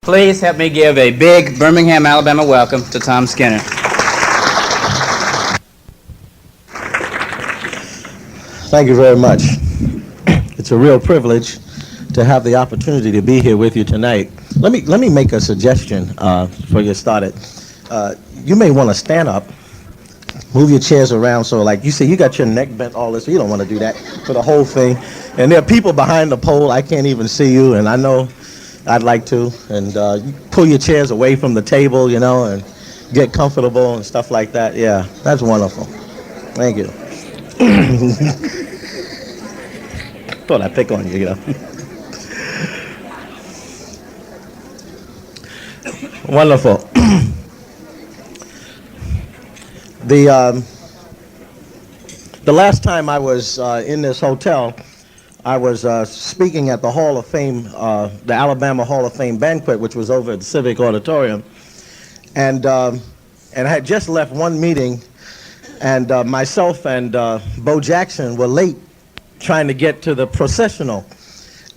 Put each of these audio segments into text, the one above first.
Please help me give a big Birmingham, Alabama welcome to Tom Skinner. Thank you very much. It's a real privilege to have the opportunity to be here with you tonight. Let me make a suggestion before you started. You may want to stand up, move your chairs around, so like you see, you got your neck bent all this, so you don't want to do that for the whole thing. And there are people behind the pole, I can't even see you, and I know I'd like to. And you pull your chairs away from the table, you know, and get comfortable and stuff like that. Yeah, that's wonderful. Thank you. Thought I'd pick on you, you know. Wonderful. The last time I was in this hotel, I was speaking at the Hall of Fame, the Alabama Hall of Fame banquet, which was over at the Civic Auditorium, and I had just left one meeting, and myself and Bo Jackson were late trying to get to the processional,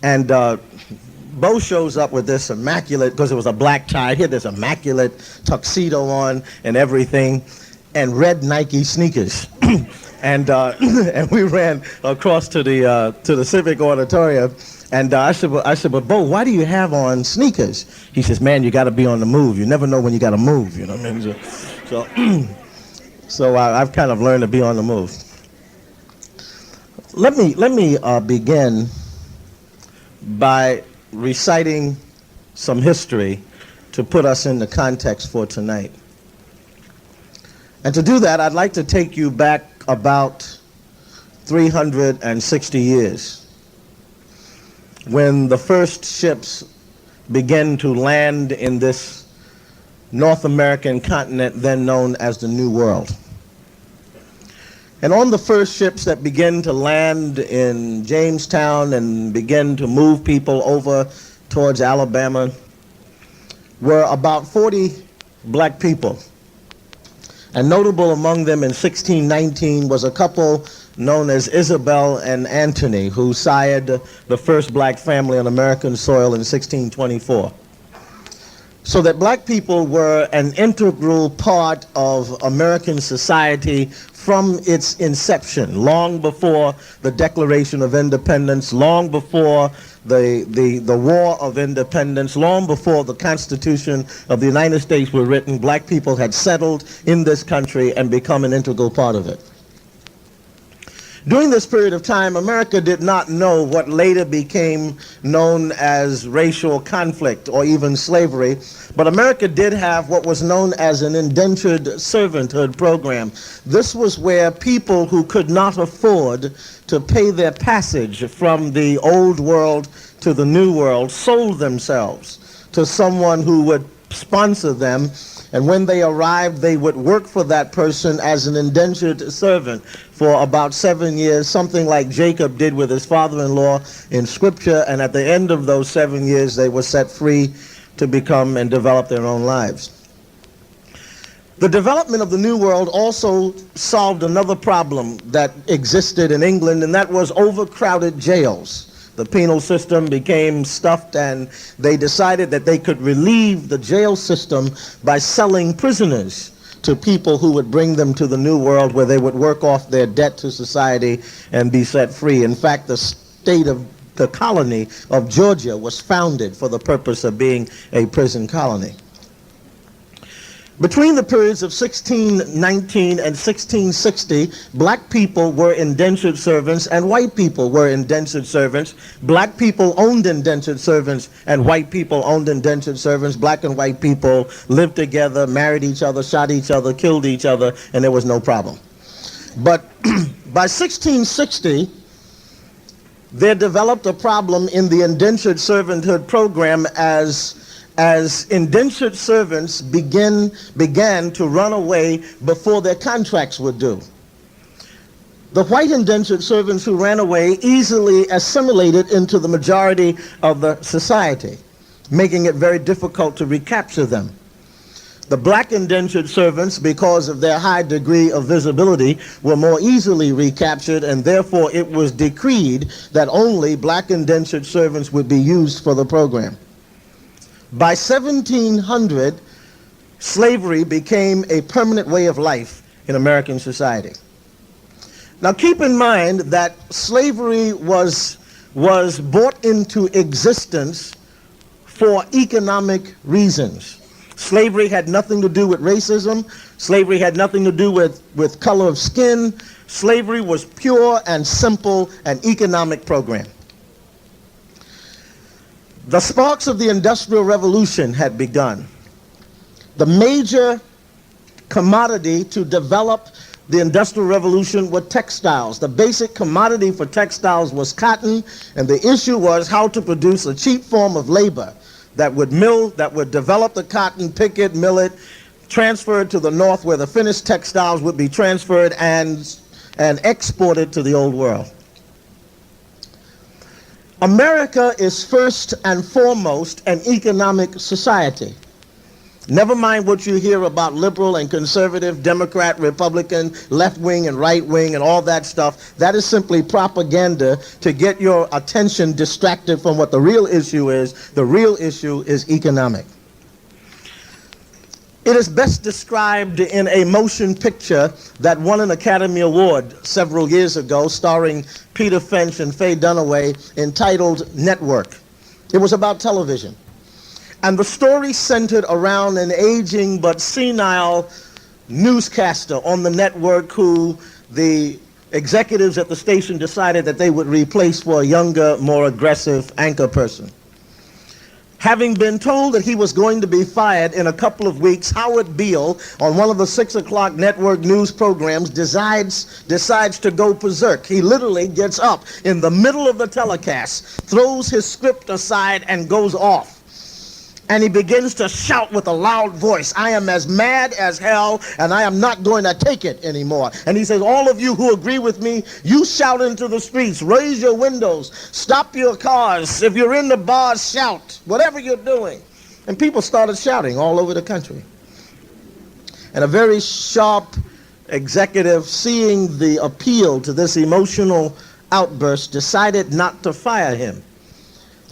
and Bo shows up with this immaculate, because it was a black tie, he had this immaculate tuxedo on and everything, and red Nike sneakers. And we ran across to the Civic Auditorium, and I said, but Bo, why do you have on sneakers? He says, man, you got to be on the move. You never know when you got to move. You know what I mean? So I've kind of learned to be on the move. Let me begin by reciting some history to put us in the context for tonight. And to do that, I'd like to take you back about 360 years, when the first ships began to land in this North American continent then known as the New World. And on the first ships that began to land in Jamestown and began to move people over towards Alabama were about 40 black people. And notable among them in 1619 was a couple known as Isabel and Anthony, who sired the first black family on American soil in 1624. So that black people were an integral part of American society from its inception, long before the Declaration of Independence, long before the War of Independence, long before the Constitution of the United States were written. Black people had settled in this country and become an integral part of it. During this period of time, America did not know what later became known as racial conflict or even slavery, but America did have what was known as an indentured servanthood program. This was where people who could not afford to pay their passage from the old world to the new world sold themselves to someone who would sponsor them, and when they arrived, they would work for that person as an indentured servant for about 7 years, something like Jacob did with his father-in-law in Scripture, and at the end of those 7 years, they were set free to become and develop their own lives. The development of the New World also solved another problem that existed in England, and that was overcrowded jails. The penal system became stuffed, and they decided that they could relieve the jail system by selling prisoners to people who would bring them to the New World, where they would work off their debt to society and be set free. In fact, the colony of Georgia was founded for the purpose of being a prison colony. Between the periods of 1619 and 1660, black people were indentured servants and white people were indentured servants. Black people owned indentured servants and white people owned indentured servants. Black and white people lived together, married each other, shot each other, killed each other, and there was no problem. But by 1660, there developed a problem in the indentured servanthood program as indentured servants began to run away before their contracts were due. The white indentured servants who ran away easily assimilated into the majority of the society, making it very difficult to recapture them. The black indentured servants, because of their high degree of visibility, were more easily recaptured, and therefore it was decreed that only black indentured servants would be used for the program. By 1700, slavery became a permanent way of life in American society. Now keep in mind that slavery was brought into existence for economic reasons. Slavery had nothing to do with racism. Slavery had nothing to do with color of skin. Slavery was pure and simple an economic program. The sparks of the Industrial Revolution had begun. The major commodity to develop the Industrial Revolution were textiles. The basic commodity for textiles was cotton, and the issue was how to produce a cheap form of labor that would develop the cotton, pick it, mill it, transfer it to the north where the finished textiles would be transferred and exported to the old world. America is first and foremost an economic society. Never mind what you hear about liberal and conservative, Democrat, Republican, left-wing and right-wing and all that stuff. That is simply propaganda to get your attention distracted from what the real issue is. The real issue is economic. It is best described in a motion picture that won an Academy Award several years ago, starring Peter Finch and Faye Dunaway, entitled Network. It was about television. And the story centered around an aging but senile newscaster on the network who the executives at the station decided that they would replace for a younger, more aggressive anchor person. Having been told that he was going to be fired in a couple of weeks, Howard Beale, on one of the 6 o'clock network news programs, decides to go berserk. He literally gets up in the middle of the telecast, throws his script aside, and goes off. And he begins to shout with a loud voice, "I am as mad as hell, and I am not going to take it anymore." And he says, "All of you who agree with me, you shout into the streets, raise your windows, stop your cars. If you're in the bars, shout, whatever you're doing." And people started shouting all over the country. And a very sharp executive, seeing the appeal to this emotional outburst, decided not to fire him.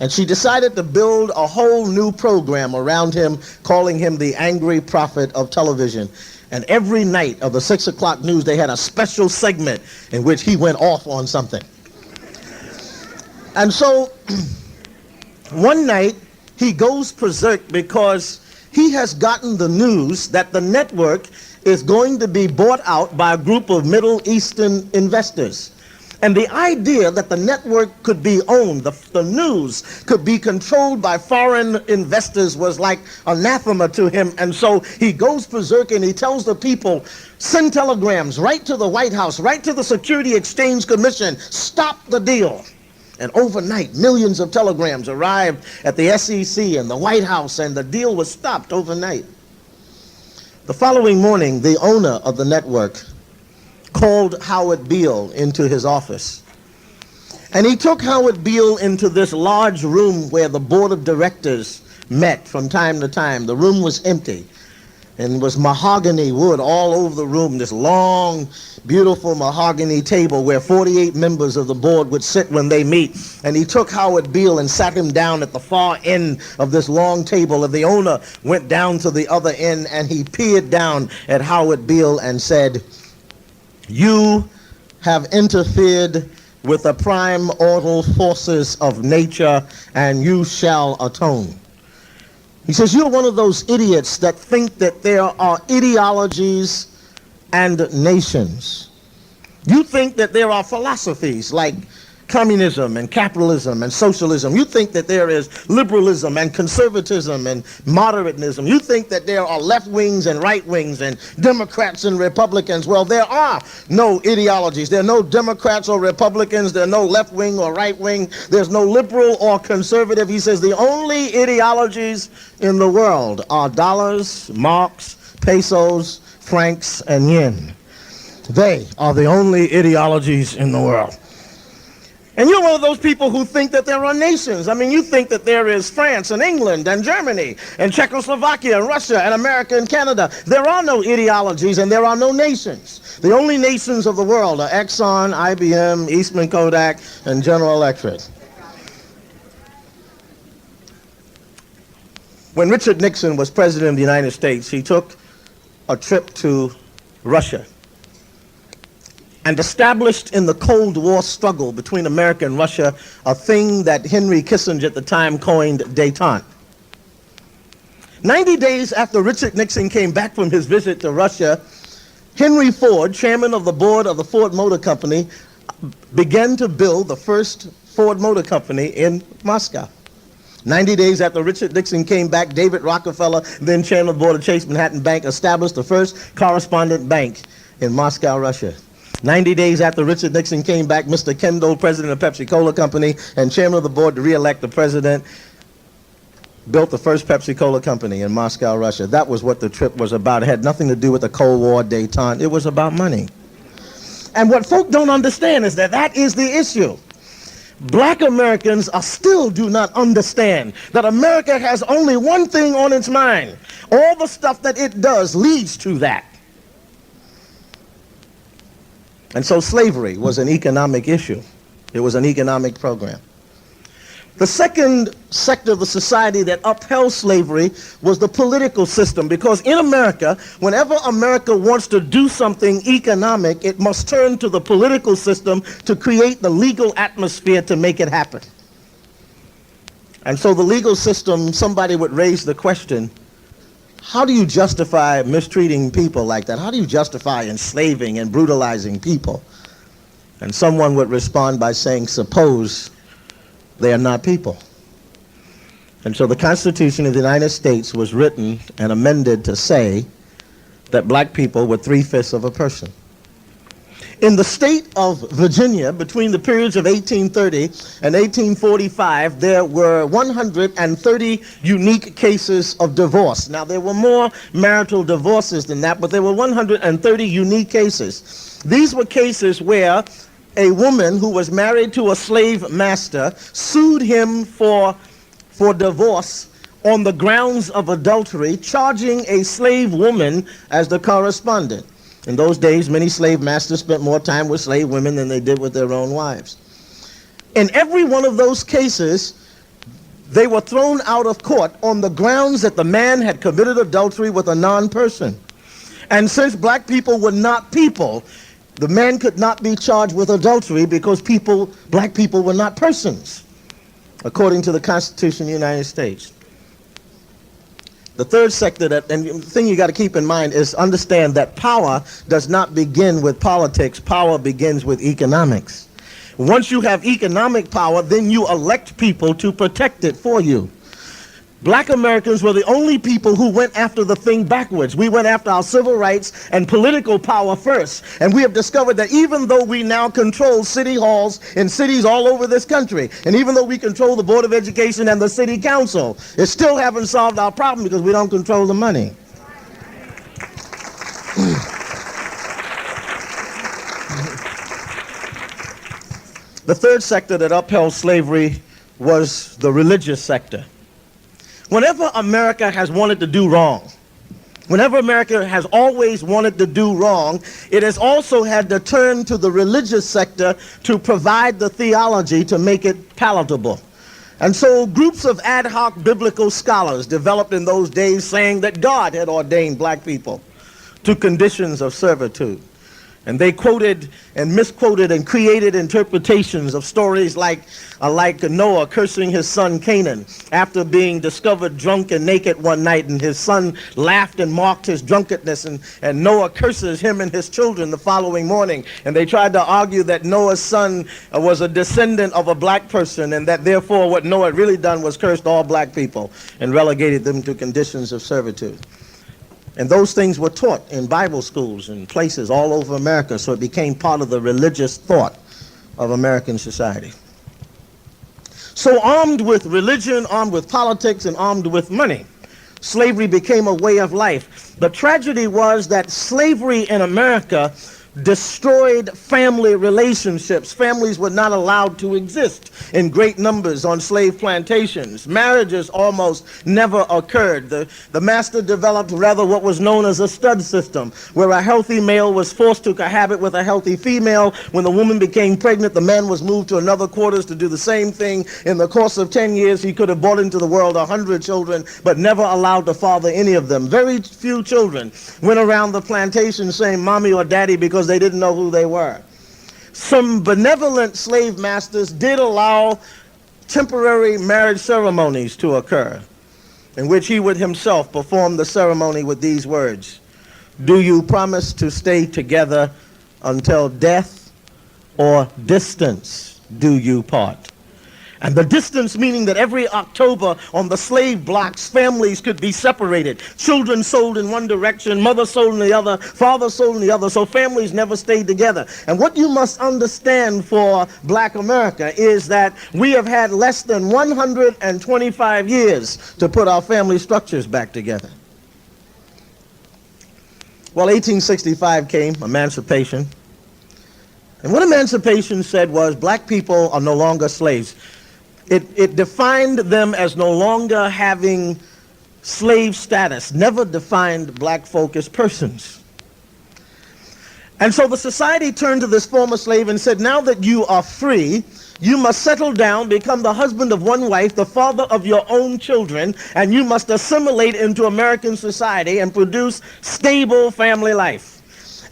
And she decided to build a whole new program around him, calling him the angry prophet of television. And every night of the 6 o'clock news, they had a special segment in which he went off on something. And so one night, he goes berserk because he has gotten the news that the network is going to be bought out by a group of Middle Eastern investors. And the idea that the network could be owned, the news could be controlled by foreign investors was like anathema to him. And so he goes berserk and he tells the people, send telegrams right to the White House, right to the Security Exchange Commission, stop the deal. And overnight, millions of telegrams arrived at the SEC and the White House, and the deal was stopped overnight. The following morning, the owner of the network called Howard Beale into his office. And he took Howard Beale into this large room where the board of directors met from time to time. The room was empty and was mahogany wood all over the room, this long, beautiful mahogany table where 48 members of the board would sit when they meet. And he took Howard Beale and sat him down at the far end of this long table, and the owner went down to the other end and he peered down at Howard Beale and said, "You have interfered with the primordial forces of nature, and you shall atone." He says, "You're one of those idiots that think that there are ideologies and nations. You think that there are philosophies like communism and capitalism and socialism. You think that there is liberalism and conservatism and moderatism. You think that there are left wings and right wings and Democrats and Republicans. Well, there are no ideologies. There are no Democrats or Republicans. There are no left wing or right wing. There's no liberal or conservative." He says the only ideologies in the world are dollars, marks, pesos, francs, and yen. They are the only ideologies in the world. And you're one of those people who think that there are nations. I mean, you think that there is France and England and Germany and Czechoslovakia and Russia and America and Canada. There are no ideologies and there are no nations. The only nations of the world are Exxon, IBM, Eastman Kodak, and General Electric. When Richard Nixon was president of the United States, he took a trip to Russia and established in the Cold War struggle between America and Russia a thing that Henry Kissinger at the time coined détente. 90 days after Richard Nixon came back from his visit to Russia, Henry Ford, chairman of the board of the Ford Motor Company, began to build the first Ford Motor Company in Moscow. 90 days after Richard Nixon came back, David Rockefeller, then chairman of the board of Chase Manhattan Bank, established the first correspondent bank in Moscow, Russia. 90 days after Richard Nixon came back, Mr. Kendall, president of Pepsi-Cola Company and chairman of the board to re-elect the president, built the first Pepsi-Cola Company in Moscow, Russia. That was what the trip was about. It had nothing to do with the Cold War détente. It was about money. And what folk don't understand is that that is the issue. Black Americans still do not understand that America has only one thing on its mind. All the stuff that it does leads to that. And so slavery was an economic issue. It was an economic program. The second sector of the society that upheld slavery was the political system, because in America, whenever America wants to do something economic, it must turn to the political system to create the legal atmosphere to make it happen. And so the legal system, somebody would raise the question, how do you justify mistreating people like that? How do you justify enslaving and brutalizing people? And someone would respond by saying, suppose they are not people. And so the Constitution of the United States was written and amended to say that black people were 3/5 of a person. In the state of Virginia, between the periods of 1830 and 1845, there were 130 unique cases of divorce. Now, there were more marital divorces than that, but there were 130 unique cases. These were cases where a woman who was married to a slave master sued him for divorce on the grounds of adultery, charging a slave woman as the correspondent. In those days, many slave masters spent more time with slave women than they did with their own wives. In every one of those cases, they were thrown out of court on the grounds that the man had committed adultery with a non-person. And since black people were not people, the man could not be charged with adultery because black people were not persons, according to the Constitution of the United States. The third sector and the thing you got to keep in mind is understand that power does not begin with politics. Power begins with economics. Once you have economic power, then you elect people to protect it for you. Black Americans were the only people who went after the thing backwards. We went after our civil rights and political power first. And we have discovered that even though we now control city halls in cities all over this country, and even though we control the Board of Education and the City Council, it still haven't solved our problem because we don't control the money. The third sector that upheld slavery was the religious sector. Whenever America has wanted to do wrong, whenever America has always wanted to do wrong, it has also had to turn to the religious sector to provide the theology to make it palatable. And so groups of ad hoc biblical scholars developed in those days saying that God had ordained black people to conditions of servitude. And they quoted and misquoted and created interpretations of stories like Noah cursing his son Canaan after being discovered drunk and naked one night, and his son laughed and mocked his drunkenness, and Noah curses him and his children the following morning. And they tried to argue that Noah's son was a descendant of a black person, and that therefore what Noah had really done was cursed all black people and relegated them to conditions of servitude. And those things were taught in Bible schools and places all over America, so it became part of the religious thought of American society. So armed with religion, armed with politics, and armed with money, slavery became a way of life. The tragedy was that slavery in America destroyed family relationships. Families were not allowed to exist in great numbers on slave plantations. Marriages almost never occurred. The master developed rather what was known as a stud system, where a healthy male was forced to cohabit with a healthy female. When the woman became pregnant, the man was moved to another quarters to do the same thing. In the course of 10 years, he could have brought into the world 100 children, but never allowed to father any of them. Very few children went around the plantation saying mommy or daddy because they didn't know who they were. Some benevolent slave masters did allow temporary marriage ceremonies to occur, in which he would himself perform the ceremony with these words: "Do you promise to stay together until death, or distance do you part?" And the distance meaning that every October on the slave blocks, families could be separated. Children sold in one direction, mother sold in the other, father sold in the other, so families never stayed together. And what you must understand for Black America is that we have had less than 125 years to put our family structures back together. Well, 1865 came, Emancipation. And what Emancipation said was black people are no longer slaves. It defined them as no longer having slave status, never defined black folk as persons. And so the society turned to this former slave and said, now that you are free, you must settle down, become the husband of one wife, the father of your own children, and you must assimilate into American society and produce stable family life.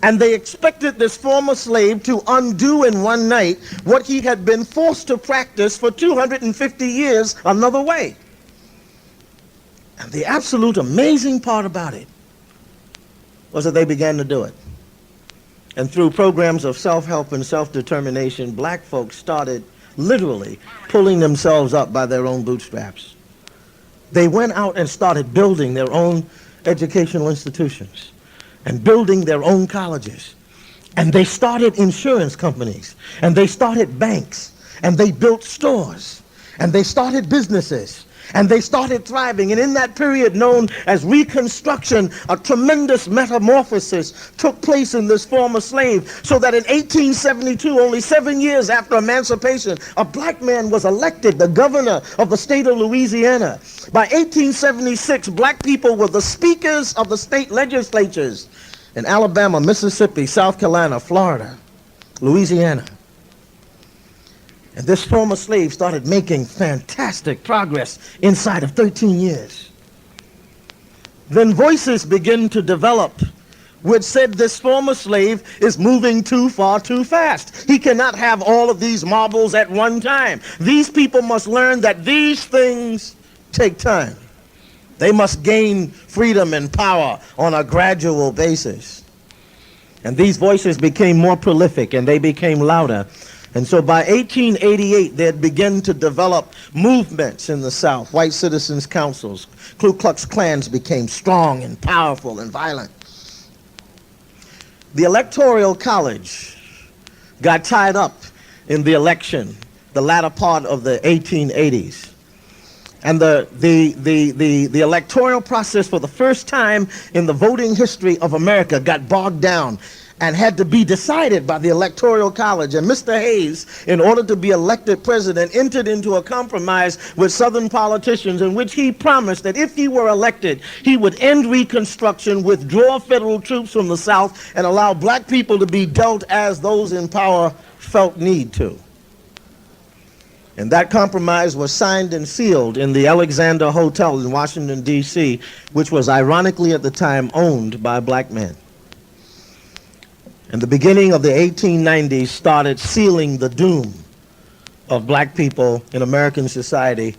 And they expected this former slave to undo in one night what he had been forced to practice for 250 years another way. And the absolute amazing part about it was that they began to do it. And through programs of self-help and self-determination, black folks started literally pulling themselves up by their own bootstraps. They went out and started building their own educational institutions and building their own colleges. And they started insurance companies, and they started banks, and they built stores, and they started businesses, and they started thriving. And in that period known as Reconstruction, a tremendous metamorphosis took place in this former slave, so that in 1872, only 7 years after emancipation, a black man was elected the governor of the state of Louisiana. By 1876, black people were the speakers of the state legislatures in Alabama, Mississippi, South Carolina, Florida, Louisiana. And this former slave started making fantastic progress inside of 13 years. Then voices began to develop which said this former slave is moving too far too fast. He cannot have all of these marbles at one time. These people must learn that these things take time. They must gain freedom and power on a gradual basis. And these voices became more prolific and they became louder. And so by 1888, they had begun to develop movements in the South. White citizens' councils, Ku Klux Klans became strong and powerful and violent. The Electoral College got tied up in the election, the latter part of the 1880s. And the electoral process for the first time in the voting history of America got bogged down and had to be decided by the Electoral College. And Mr. Hayes, in order to be elected president, entered into a compromise with Southern politicians in which he promised that if he were elected, he would end Reconstruction, withdraw federal troops from the South, and allow black people to be dealt as those in power felt need to. And that compromise was signed and sealed in the Alexander Hotel in Washington, D.C., which was ironically at the time owned by a black man. And the beginning of the 1890s started sealing the doom of black people in American society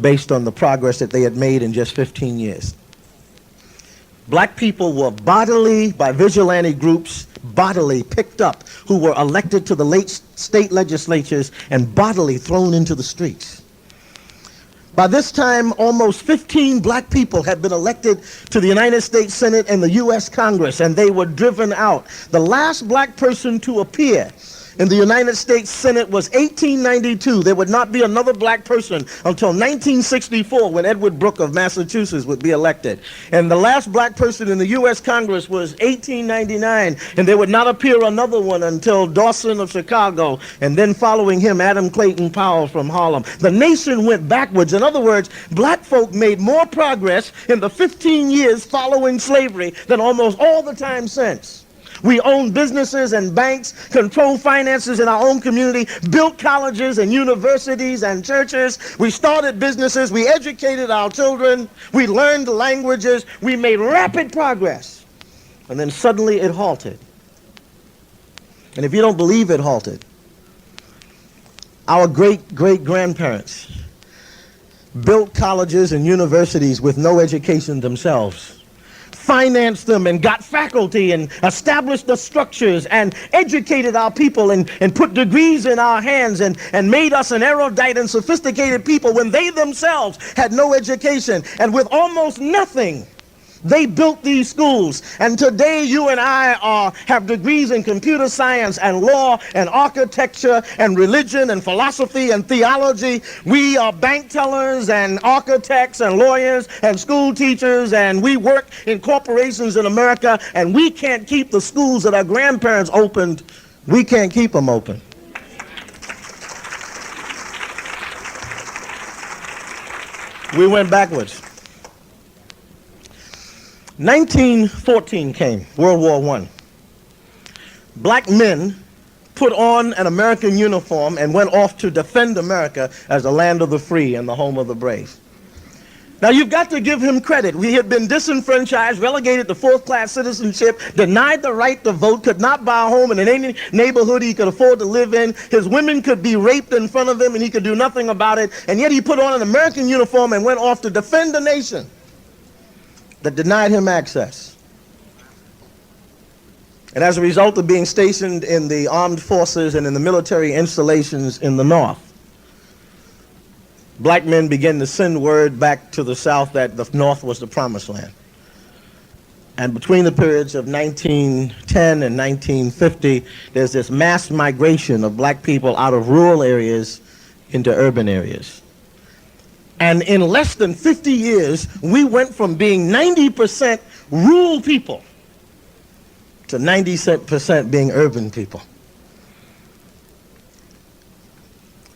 based on the progress that they had made in just 15 years. Black people were bodily, by vigilante groups, bodily picked up, who were elected to the late state legislatures and bodily thrown into the streets. By this time, almost 15 black people had been elected to the United States Senate and the U.S. Congress, and they were driven out. The last black person to appear in the United States Senate was 1892. There would not be another black person until 1964 when Edward Brooke of Massachusetts would be elected. And the last black person in the U.S. Congress was 1899, and there would not appear another one until Dawson of Chicago, and then following him, Adam Clayton Powell from Harlem. The nation went backwards. In other words, black folk made more progress in the 15 years following slavery than almost all the time since. We owned businesses and banks, controlled finances in our own community, built colleges and universities and churches. We started businesses. We educated our children. We learned languages. We made rapid progress. And then suddenly it halted. And if you don't believe it halted, our great-great-grandparents built colleges and universities with no education themselves, financed them and got faculty and established the structures and educated our people and put degrees in our hands and made us an erudite and sophisticated people when they themselves had no education. And with almost nothing, they built these schools. And today you and I have degrees in computer science and law and architecture and religion and philosophy and theology. We are bank tellers and architects and lawyers and school teachers, and we work in corporations in America, and we can't keep the schools that our grandparents opened. We can't keep them open. We went backwards. 1914 came, World War I. Black men put on an American uniform and went off to defend America as the land of the free and the home of the brave. Now, you've got to give him credit. We had been disenfranchised, relegated to fourth-class citizenship, denied the right to vote, could not buy a home in any neighborhood he could afford to live in. His women could be raped in front of him, and he could do nothing about it. And yet he put on an American uniform and went off to defend the nation that denied him access. And as a result of being stationed in the armed forces and in the military installations in the North, black men began to send word back to the South that the North was the promised land. And between the periods of 1910 and 1950, there's this mass migration of black people out of rural areas into urban areas. And in less than 50 years, we went from being 90% rural people to 90% being urban people.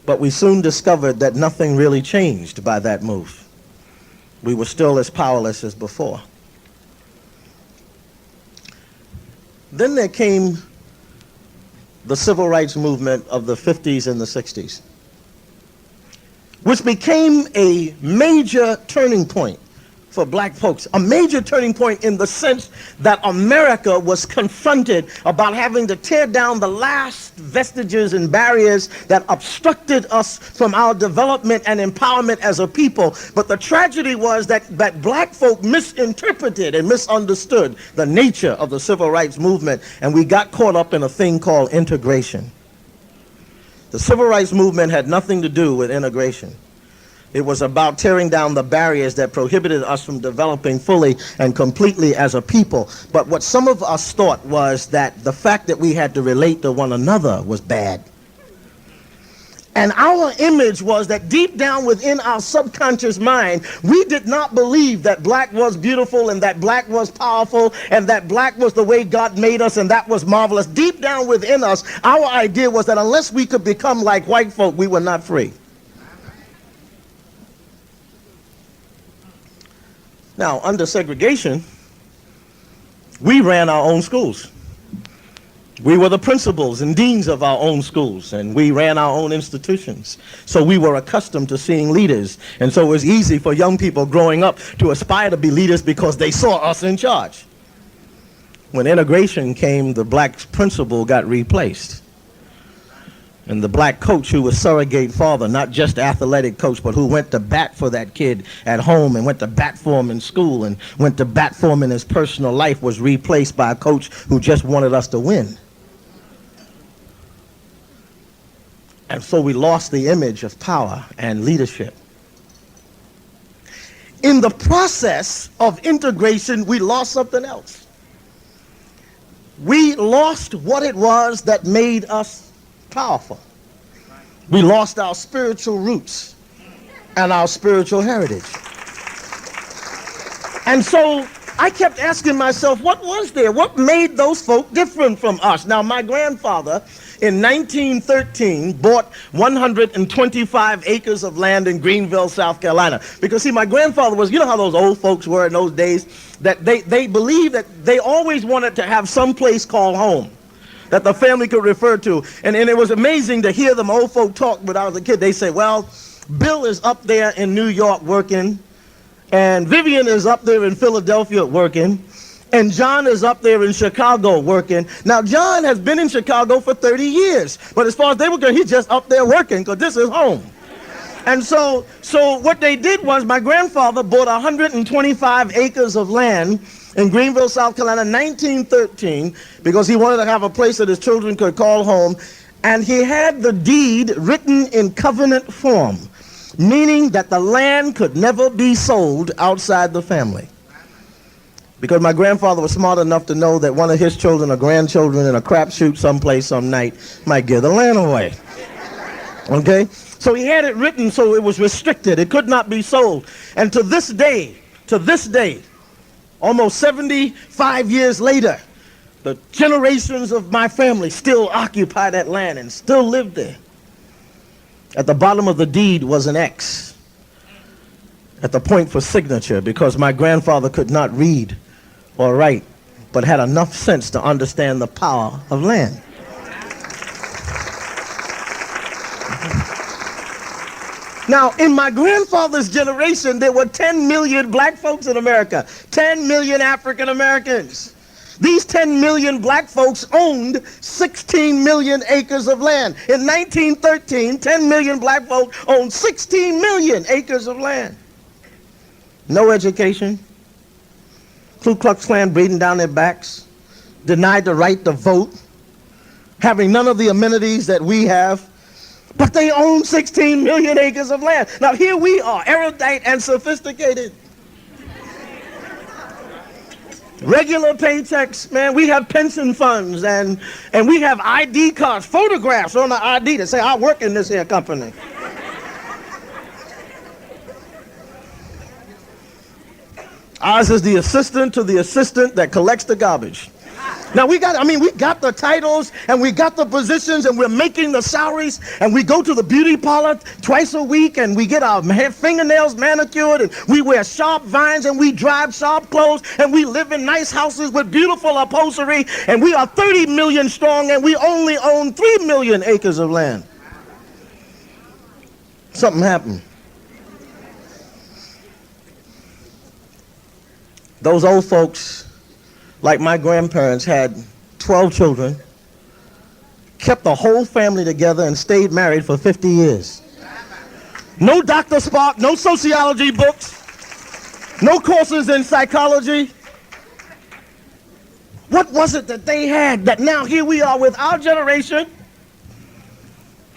But we soon discovered that nothing really changed by that move. We were still as powerless as before. Then there came the civil rights movement of the 50s and the 60s. Which became a major turning point for black folks. A major turning point in the sense that America was confronted about having to tear down the last vestiges and barriers that obstructed us from our development and empowerment as a people. But the tragedy was that black folk misinterpreted and misunderstood the nature of the civil rights movement, and we got caught up in a thing called integration. The civil rights movement had nothing to do with integration. It was about tearing down the barriers that prohibited us from developing fully and completely as a people. But what some of us thought was that the fact that we had to relate to one another was bad. And our image was that deep down within our subconscious mind, we did not believe that black was beautiful and that black was powerful and that black was the way God made us and that was marvelous. Deep down within us, our idea was that unless we could become like white folk, we were not free. Now, under segregation, we ran our own schools. We were the principals and deans of our own schools, and we ran our own institutions. So we were accustomed to seeing leaders. And so it was easy for young people growing up to aspire to be leaders because they saw us in charge. When integration came, the black principal got replaced. And the black coach who was surrogate father, not just athletic coach, but who went to bat for that kid at home and went to bat for him in school and went to bat for him in his personal life, was replaced by a coach who just wanted us to win. And so we lost the image of power and leadership. In the process of integration, we lost something else. We lost what it was that made us powerful. We lost our spiritual roots and our spiritual heritage. And so I kept asking myself, what was there? What made those folk different from us? Now, my grandfather in 1913 bought 125 acres of land in Greenville, South Carolina. Because, see, my grandfather was, you know how those old folks were in those days? That they believed that they always wanted to have some place called home that the family could refer to. And it was amazing to hear them old folk talk when I was a kid. They say, well, Bill is up there in New York working, and Vivian is up there in Philadelphia working, and John is up there in Chicago working. Now, John has been in Chicago for 30 years, but as far as they were concerned, he's just up there working because this is home. And so what they did was my grandfather bought 125 acres of land in Greenville, South Carolina, 1913, because he wanted to have a place that his children could call home. And he had the deed written in covenant form, meaning that the land could never be sold outside the family. Because my grandfather was smart enough to know that one of his children or grandchildren in a crapshoot someplace some night might give the land away. Okay? So he had it written so it was restricted. It could not be sold. And to this day, almost 75 years later, the generations of my family still occupy that land and still live there. At the bottom of the deed was an X at the point for signature, because my grandfather could not read or write, but had enough sense to understand the power of land. Now, in my grandfather's generation, there were 10 million black folks in America, 10 million African Americans. These 10 million black folks owned 16 million acres of land. In 1913, 10 million black folks owned 16 million acres of land. No education, Ku Klux Klan breathing down their backs, denied the right to vote, having none of the amenities that we have, but they own 16 million acres of land. Now here we are, erudite and sophisticated. Regular paychecks, man, we have pension funds and we have ID cards, photographs on the ID that say, I work in this here company. Ours is the assistant to the assistant that collects the garbage. Now we got the titles and we got the positions and we're making the salaries, and we go to the beauty parlor twice a week and we get our fingernails manicured and we wear sharp vines and we drive sharp clothes and we live in nice houses with beautiful upholstery, and we are 30 million strong and we only own 3 million acres of land. Something happened. Those old folks, like my grandparents, had 12 children, kept the whole family together, and stayed married for 50 years. No Dr. Spark, no sociology books, no courses in psychology. What was it that they had that now here we are with our generation,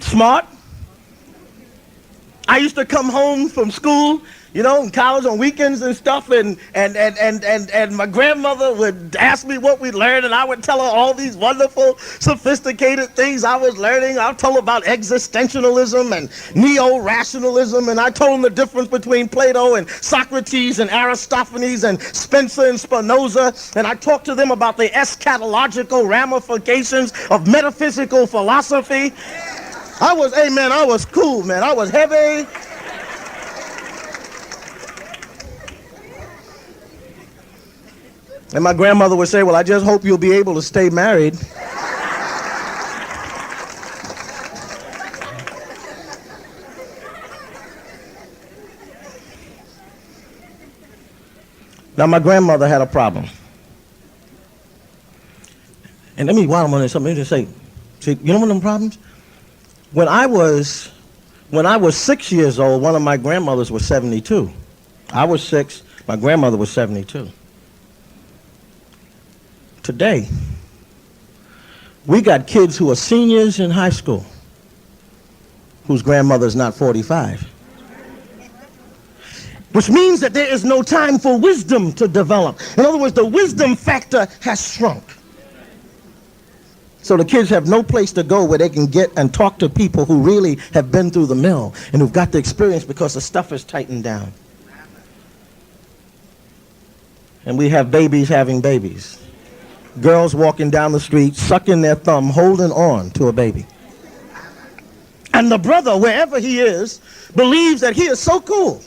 smart? I used to come home from school, you know, in college on weekends and stuff, and my grandmother would ask me what we learned, and I would tell her all these wonderful, sophisticated things I was learning. I told her about existentialism and neo-rationalism, and I told them the difference between Plato and Socrates and Aristophanes and Spencer and Spinoza, and I talked to them about the eschatological ramifications of metaphysical philosophy. I was cool, man. I was heavy. And my grandmother would say, well, I just hope you'll be able to stay married. Now, my grandmother had a problem. And while I'm on this, let me just say, you know one of them problems? When I was 6 years old, one of my grandmothers was 72. I was 6, my grandmother was 72. Today, we got kids who are seniors in high school whose grandmother's not 45. Which means that there is no time for wisdom to develop. In other words, the wisdom factor has shrunk. So the kids have no place to go where they can get and talk to people who really have been through the mill and who've got the experience because the stuff is tightened down. And we have babies having babies. Girls walking down the street, sucking their thumb, holding on to a baby. And the brother, wherever he is, believes that he is so cool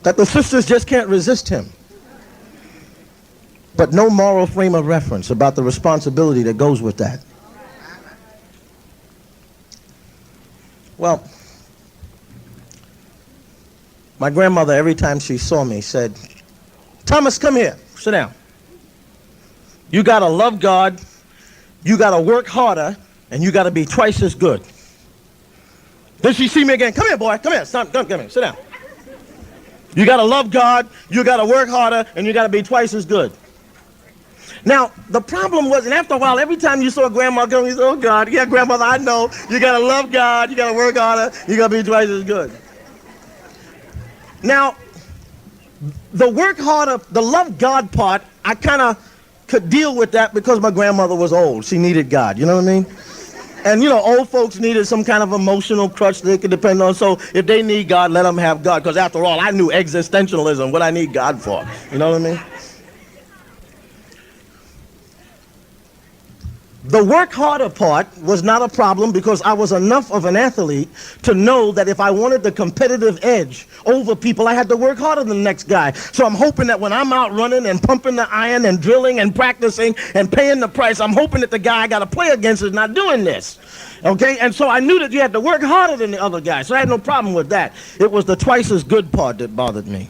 that the sisters just can't resist him. But no moral frame of reference about the responsibility that goes with that. Well, my grandmother, every time she saw me, said, "Thomas, come here, sit down. You gotta love God, you gotta work harder, and you gotta be twice as good." Then she see me again, "Come here, boy, come here, son, come here, sit down. You gotta love God, you gotta work harder, and you gotta be twice as good." Now, the problem was, and after a while, every time you saw grandma come, you said, "Oh God, yeah, grandmother, I know. You gotta love God, you gotta work harder, you gotta be twice as good." Now, the work harder, the love God part, I kind of could deal with that because my grandmother was old. She needed God, you know what I mean? And, you know, old folks needed some kind of emotional crutch they could depend on. So if they need God, let them have God. Because after all, I knew existentialism, what I need God for. You know what I mean? The work harder part was not a problem because I was enough of an athlete to know that if I wanted the competitive edge over people, I had to work harder than the next guy. So I'm hoping that when I'm out running and pumping the iron and drilling and practicing and paying the price, I'm hoping that the guy I got to play against is not doing this. Okay? And so I knew that you had to work harder than the other guy. So I had no problem with that. It was the twice as good part that bothered me.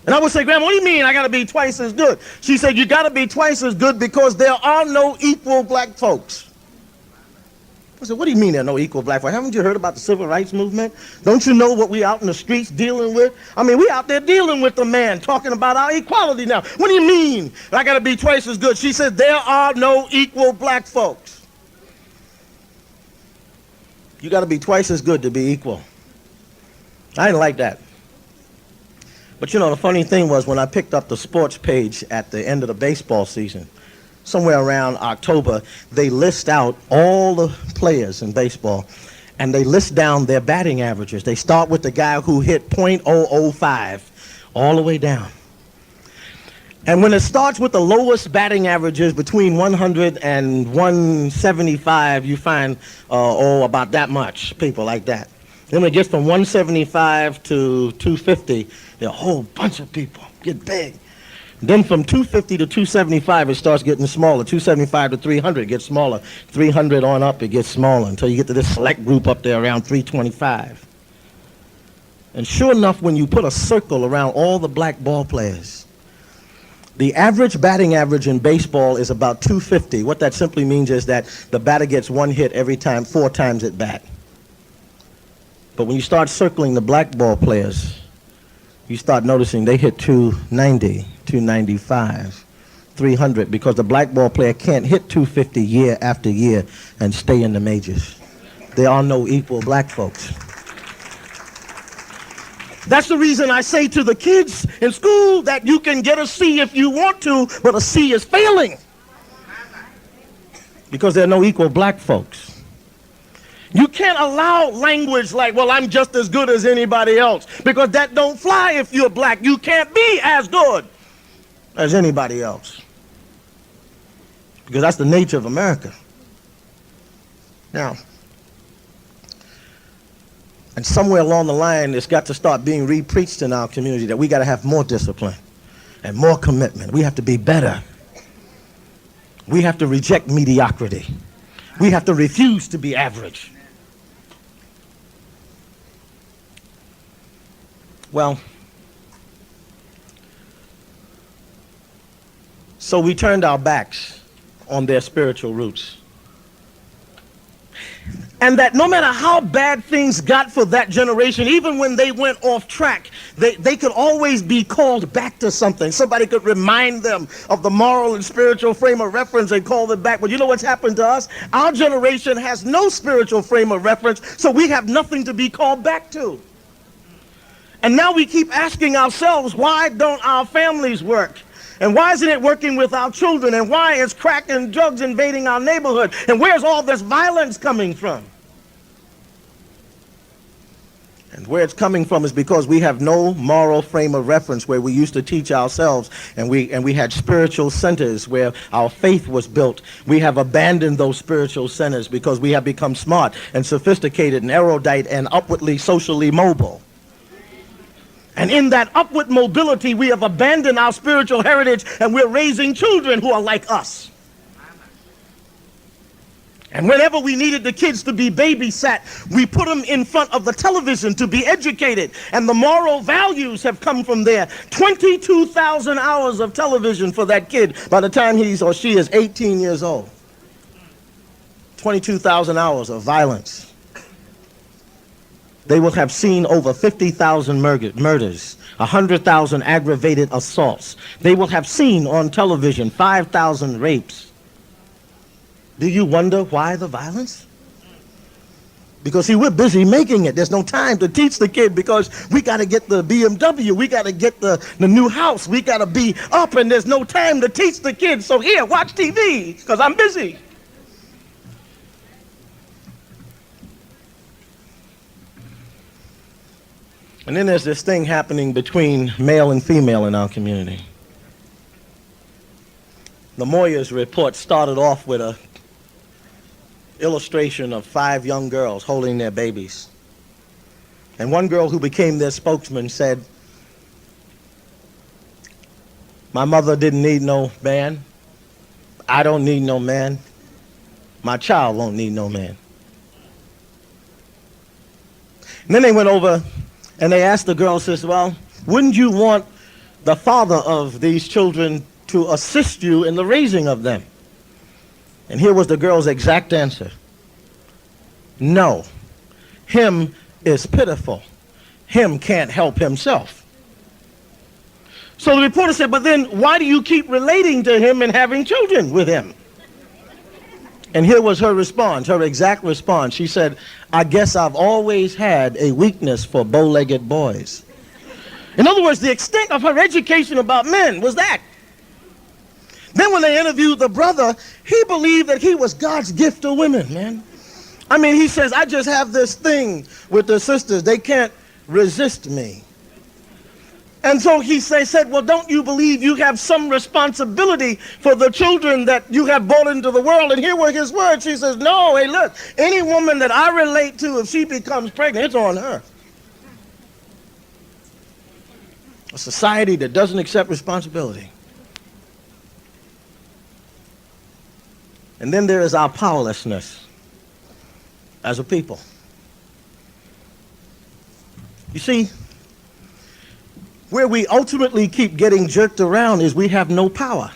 And I would say, "Grandma, what do you mean I got to be twice as good?" She said, "You got to be twice as good because there are no equal black folks." I said, "What do you mean there are no equal black folks? Haven't you heard about the civil rights movement? Don't you know what we out in the streets dealing with? I mean, we out there dealing with the man, talking about our equality now. What do you mean I got to be twice as good?" She said, "There are no equal black folks. You got to be twice as good to be equal." I didn't like that. But you know, the funny thing was when I picked up the sports page at the end of the baseball season, somewhere around October, they list out all the players in baseball, and they list down their batting averages. They start with the guy who hit .005 all the way down. And when it starts with the lowest batting averages between 100 and 175, you find, about that much, people like that. Then when it gets from 175 to 250, there are a whole bunch of people get big. Then from 250 to 275, it starts getting smaller. 275 to 300, it gets smaller. 300 on up, it gets smaller until you get to this select group up there around 325. And sure enough, when you put a circle around all the black ball players, the average batting average in baseball is about 250. What that simply means is that the batter gets one hit every time, 4 times at bat. But when you start circling the black ball players, you start noticing they hit 290, 295, 300, because the black ball player can't hit 250 year after year and stay in the majors. There are no equal black folks. That's the reason I say to the kids in school that you can get a C if you want to, but a C is failing. Because there are no equal black folks. You can't allow language like, "Well, I'm just as good as anybody else," because that don't fly if you're black. You can't be as good as anybody else. Because that's the nature of America. Now, and somewhere along the line, it's got to start being re-preached in our community that we got to have more discipline and more commitment. We have to be better. We have to reject mediocrity. We have to refuse to be average. Well, so we turned our backs on their spiritual roots. And that no matter how bad things got for that generation, even when they went off track, they could always be called back to something. Somebody could remind them of the moral and spiritual frame of reference and call them back. But you know what's happened to us? Our generation has no spiritual frame of reference, so we have nothing to be called back to. And now we keep asking ourselves, why don't our families work? And why isn't it working with our children? And why is crack and drugs invading our neighborhood? And where's all this violence coming from? And where it's coming from is because we have no moral frame of reference where we used to teach ourselves, and we had spiritual centers where our faith was built. We have abandoned those spiritual centers because we have become smart and sophisticated and erudite and upwardly socially mobile. And in that upward mobility, we have abandoned our spiritual heritage, and we're raising children who are like us. And whenever we needed the kids to be babysat, we put them in front of the television to be educated. And the moral values have come from there. 22,000 hours of television for that kid by the time he or she is 18 years old. 22,000 hours of violence. They will have seen over 50,000 murders, 100,000 aggravated assaults. They will have seen on television 5,000 rapes. Do you wonder why the violence? Because, see, we're busy making it. There's no time to teach the kid because we got to get the BMW. We got to get the new house. We got to be up, and there's no time to teach the kids. So here, watch TV because I'm busy. And then there's this thing happening between male and female in our community. The Moyers report started off with a illustration of 5 young girls holding their babies. And one girl who became their spokesman said, "My mother didn't need no man. I don't need no man. My child won't need no man." And then they went over and they asked the girl, says, "Well, wouldn't you want the father of these children to assist you in the raising of them?" And here was the girl's exact answer. "No. Him is pitiful. Him can't help himself." So the reporter said, "But then why do you keep relating to him and having children with him?" And here was her response, her exact response. She said, "I guess I've always had a weakness for bow-legged boys." In other words, the extent of her education about men was that. Then when they interviewed the brother, he believed that he was God's gift to women, man. I mean, he says, "I just have this thing with the sisters. They can't resist me." And so he said, "Well, don't you believe you have some responsibility for the children that you have brought into the world?" And here were his words. He says, "No, hey, look, any woman that I relate to, if she becomes pregnant, it's on her." A society that doesn't accept responsibility. And then there is our powerlessness as a people. You see, where we ultimately keep getting jerked around is we have no power.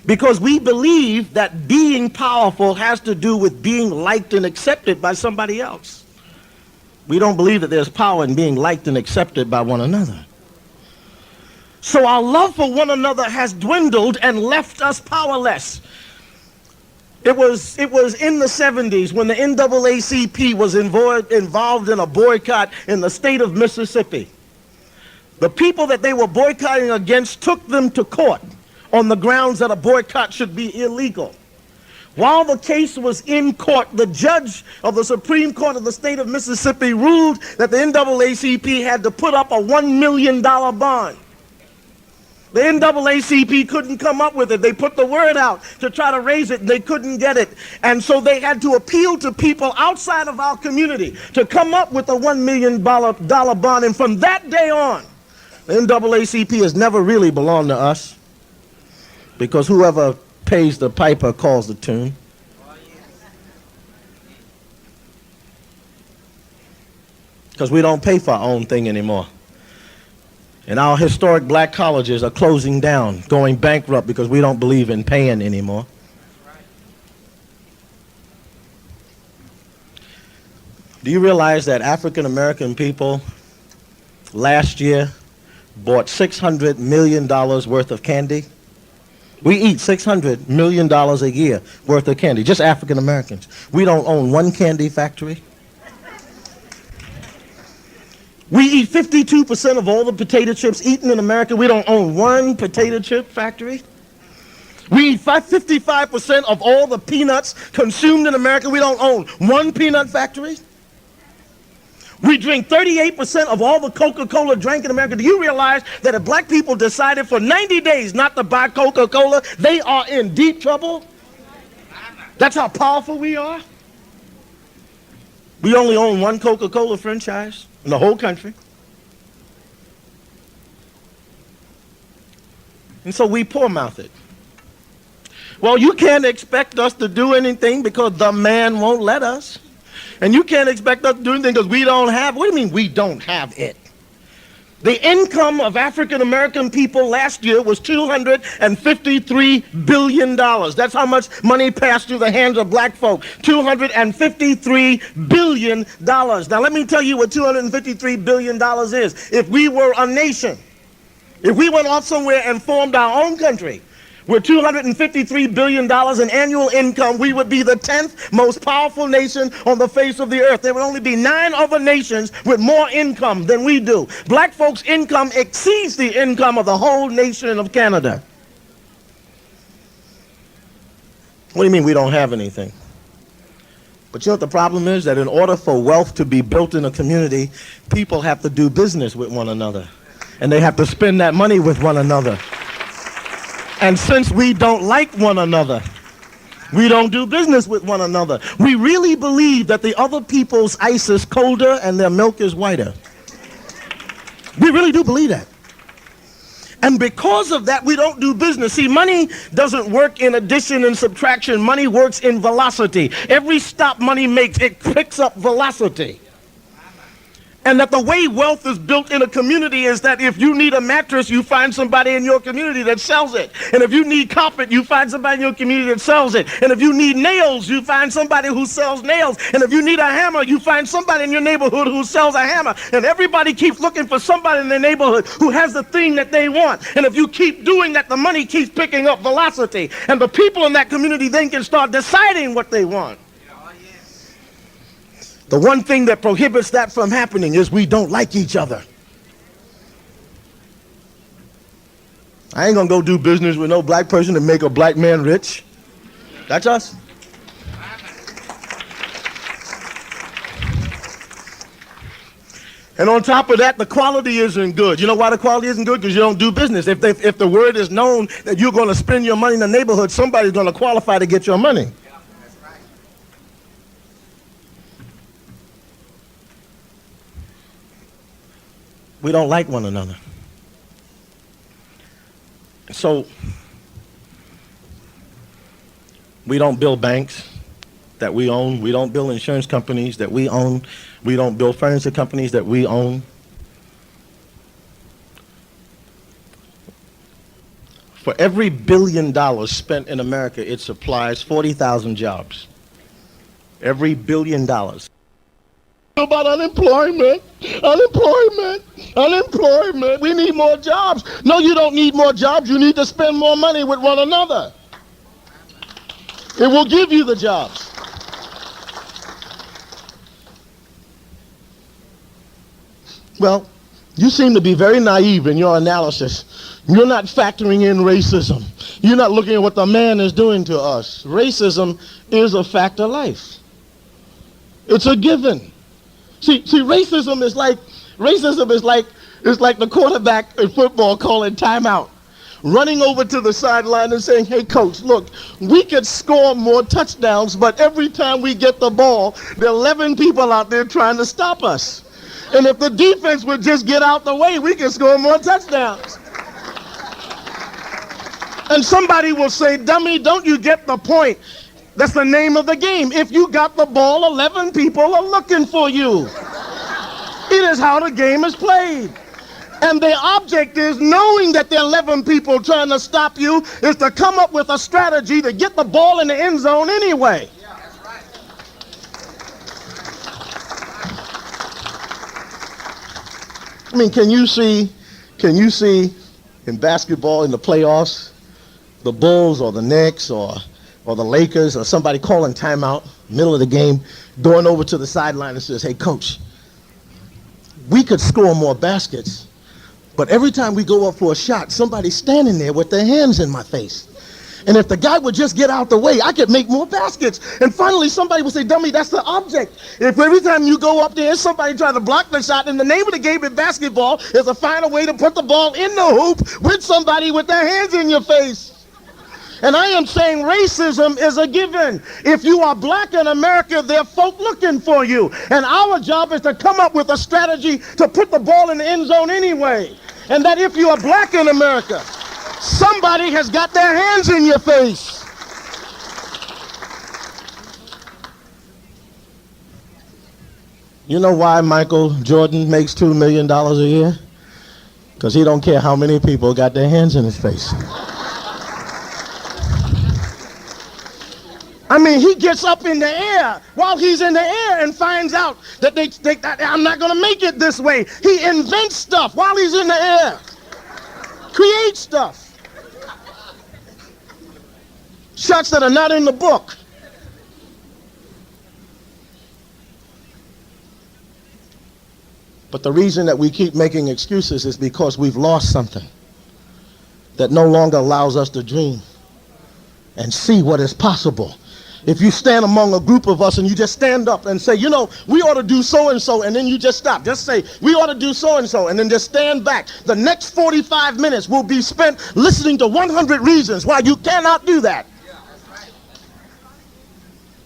Because we believe that being powerful has to do with being liked and accepted by somebody else. We don't believe that there's power in being liked and accepted by one another. So our love for one another has dwindled and left us powerless. It was in the 70s when the NAACP was involved in a boycott in the state of Mississippi. The people that they were boycotting against took them to court on the grounds that a boycott should be illegal. While the case was in court, the judge of the Supreme Court of the state of Mississippi ruled that the NAACP had to put up a $1 million bond. The NAACP couldn't come up with it. They put the word out to try to raise it, and they couldn't get it. And so they had to appeal to people outside of our community to come up with a $1 million bond. And from that day on, the NAACP has never really belonged to us, because whoever pays the piper calls the tune. Because we don't pay for our own thing anymore. And our historic black colleges are closing down, going bankrupt because we don't believe in paying anymore. Do you realize that African American people last year bought $600 million worth of candy? We eat $600 million a year worth of candy, just African Americans. We don't own one candy factory. We eat 52% of all the potato chips eaten in America. We don't own one potato chip factory. We eat 55% of all the peanuts consumed in America. We don't own one peanut factory. We drink 38% of all the Coca-Cola drank in America. Do you realize that if black people decided for 90 days not to buy Coca-Cola, they are in deep trouble? That's how powerful we are. We only own one Coca-Cola franchise in the whole country. And so we poor-mouth it. Well, you can't expect us to do anything because the man won't let us. And you can't expect us to do anything because we don't have. What do you mean we don't have it? The income of African American people last year was $253 billion. That's how much money passed through the hands of black folk. $253 billion. Now let me tell you what $253 billion is. If we were a nation, if we went off somewhere and formed our own country, with $253 billion in annual income, we would be the 10th most powerful nation on the face of the earth. There would only be 9 other nations with more income than we do. Black folks' income exceeds the income of the whole nation of Canada. What do you mean we don't have anything? But you know what the problem is? That in order for wealth to be built in a community, people have to do business with one another. And they have to spend that money with one another. And since we don't like one another, we don't do business with one another. We really believe that the other people's ice is colder and their milk is whiter. We really do believe that. And because of that, we don't do business. See, money doesn't work in addition and subtraction. Money works in velocity. Every stop money makes, it picks up velocity. And that the way wealth is built in a community is that if you need a mattress, you find somebody in your community that sells it. And if you need carpet, you find somebody in your community that sells it. And if you need nails, you find somebody who sells nails. And if you need a hammer, you find somebody in your neighborhood who sells a hammer. And everybody keeps looking for somebody in their neighborhood who has the thing that they want. And if you keep doing that, the money keeps picking up velocity. And the people in that community then can start deciding what they want. The one thing that prohibits that from happening is we don't like each other. I ain't gonna go do business with no black person to make a black man rich. That's us. And on top of that, the quality isn't good. You know why the quality isn't good? Because you don't do business. If the word is known that you're gonna spend your money in the neighborhood, somebody's gonna qualify to get your money. We don't like one another. So we don't build banks that we own. We don't build insurance companies that we own. We don't build furniture companies that we own. For every $1 billion spent in America, it supplies 40,000 jobs. Every $1 billion. About unemployment. We need more jobs. No, you don't need more jobs. You need to spend more money with one another. It will give you the jobs. Well, you seem to be very naive in your analysis. You're not factoring in racism. You're not looking at what the man is doing to us. Racism is a fact of life. It's a given. See, racism is like the quarterback in football calling timeout, running over to the sideline and saying, "Hey, coach, look, we could score more touchdowns, but every time we get the ball, there are 11 people out there trying to stop us. And if the defense would just get out the way, we could score more touchdowns." And somebody will say, "Dummy, don't you get the point? That's the name of the game. If you got the ball, 11 people are looking for you." It is how the game is played. And the object is, knowing that there are 11 people trying to stop you, is to come up with a strategy to get the ball in the end zone anyway. Yeah, that's right. I mean, can you see in basketball in the playoffs, the Bulls or the Knicks or the Lakers or somebody calling timeout, middle of the game, going over to the sideline and says, "Hey, coach, we could score more baskets, but every time we go up for a shot, somebody's standing there with their hands in my face. And if the guy would just get out the way, I could make more baskets. And finally, somebody would say, dummy, that's the object. If every time you go up there, somebody trying to block the shot, and the name of the game in basketball is to find a way to put the ball in the hoop with somebody with their hands in your face. And I am saying racism is a given. If you are black in America, there are folk looking for you. And our job is to come up with a strategy to put the ball in the end zone anyway. And that if you are black in America, somebody has got their hands in your face. You know why Michael Jordan makes $2 million a year? Because he don't care how many people got their hands in his face. I mean, he gets up in the air while he's in the air and finds out that I'm not going to make it this way. He invents stuff while he's in the air. Creates stuff. Shots that are not in the book. But the reason that we keep making excuses is because we've lost something that no longer allows us to dream and see what is possible. If you stand among a group of us and you just stand up and say, you know, we ought to do so-and-so, and then you just stop. Just say, we ought to do so-and-so, and then just stand back. The next 45 minutes will be spent listening to 100 reasons why you cannot do that.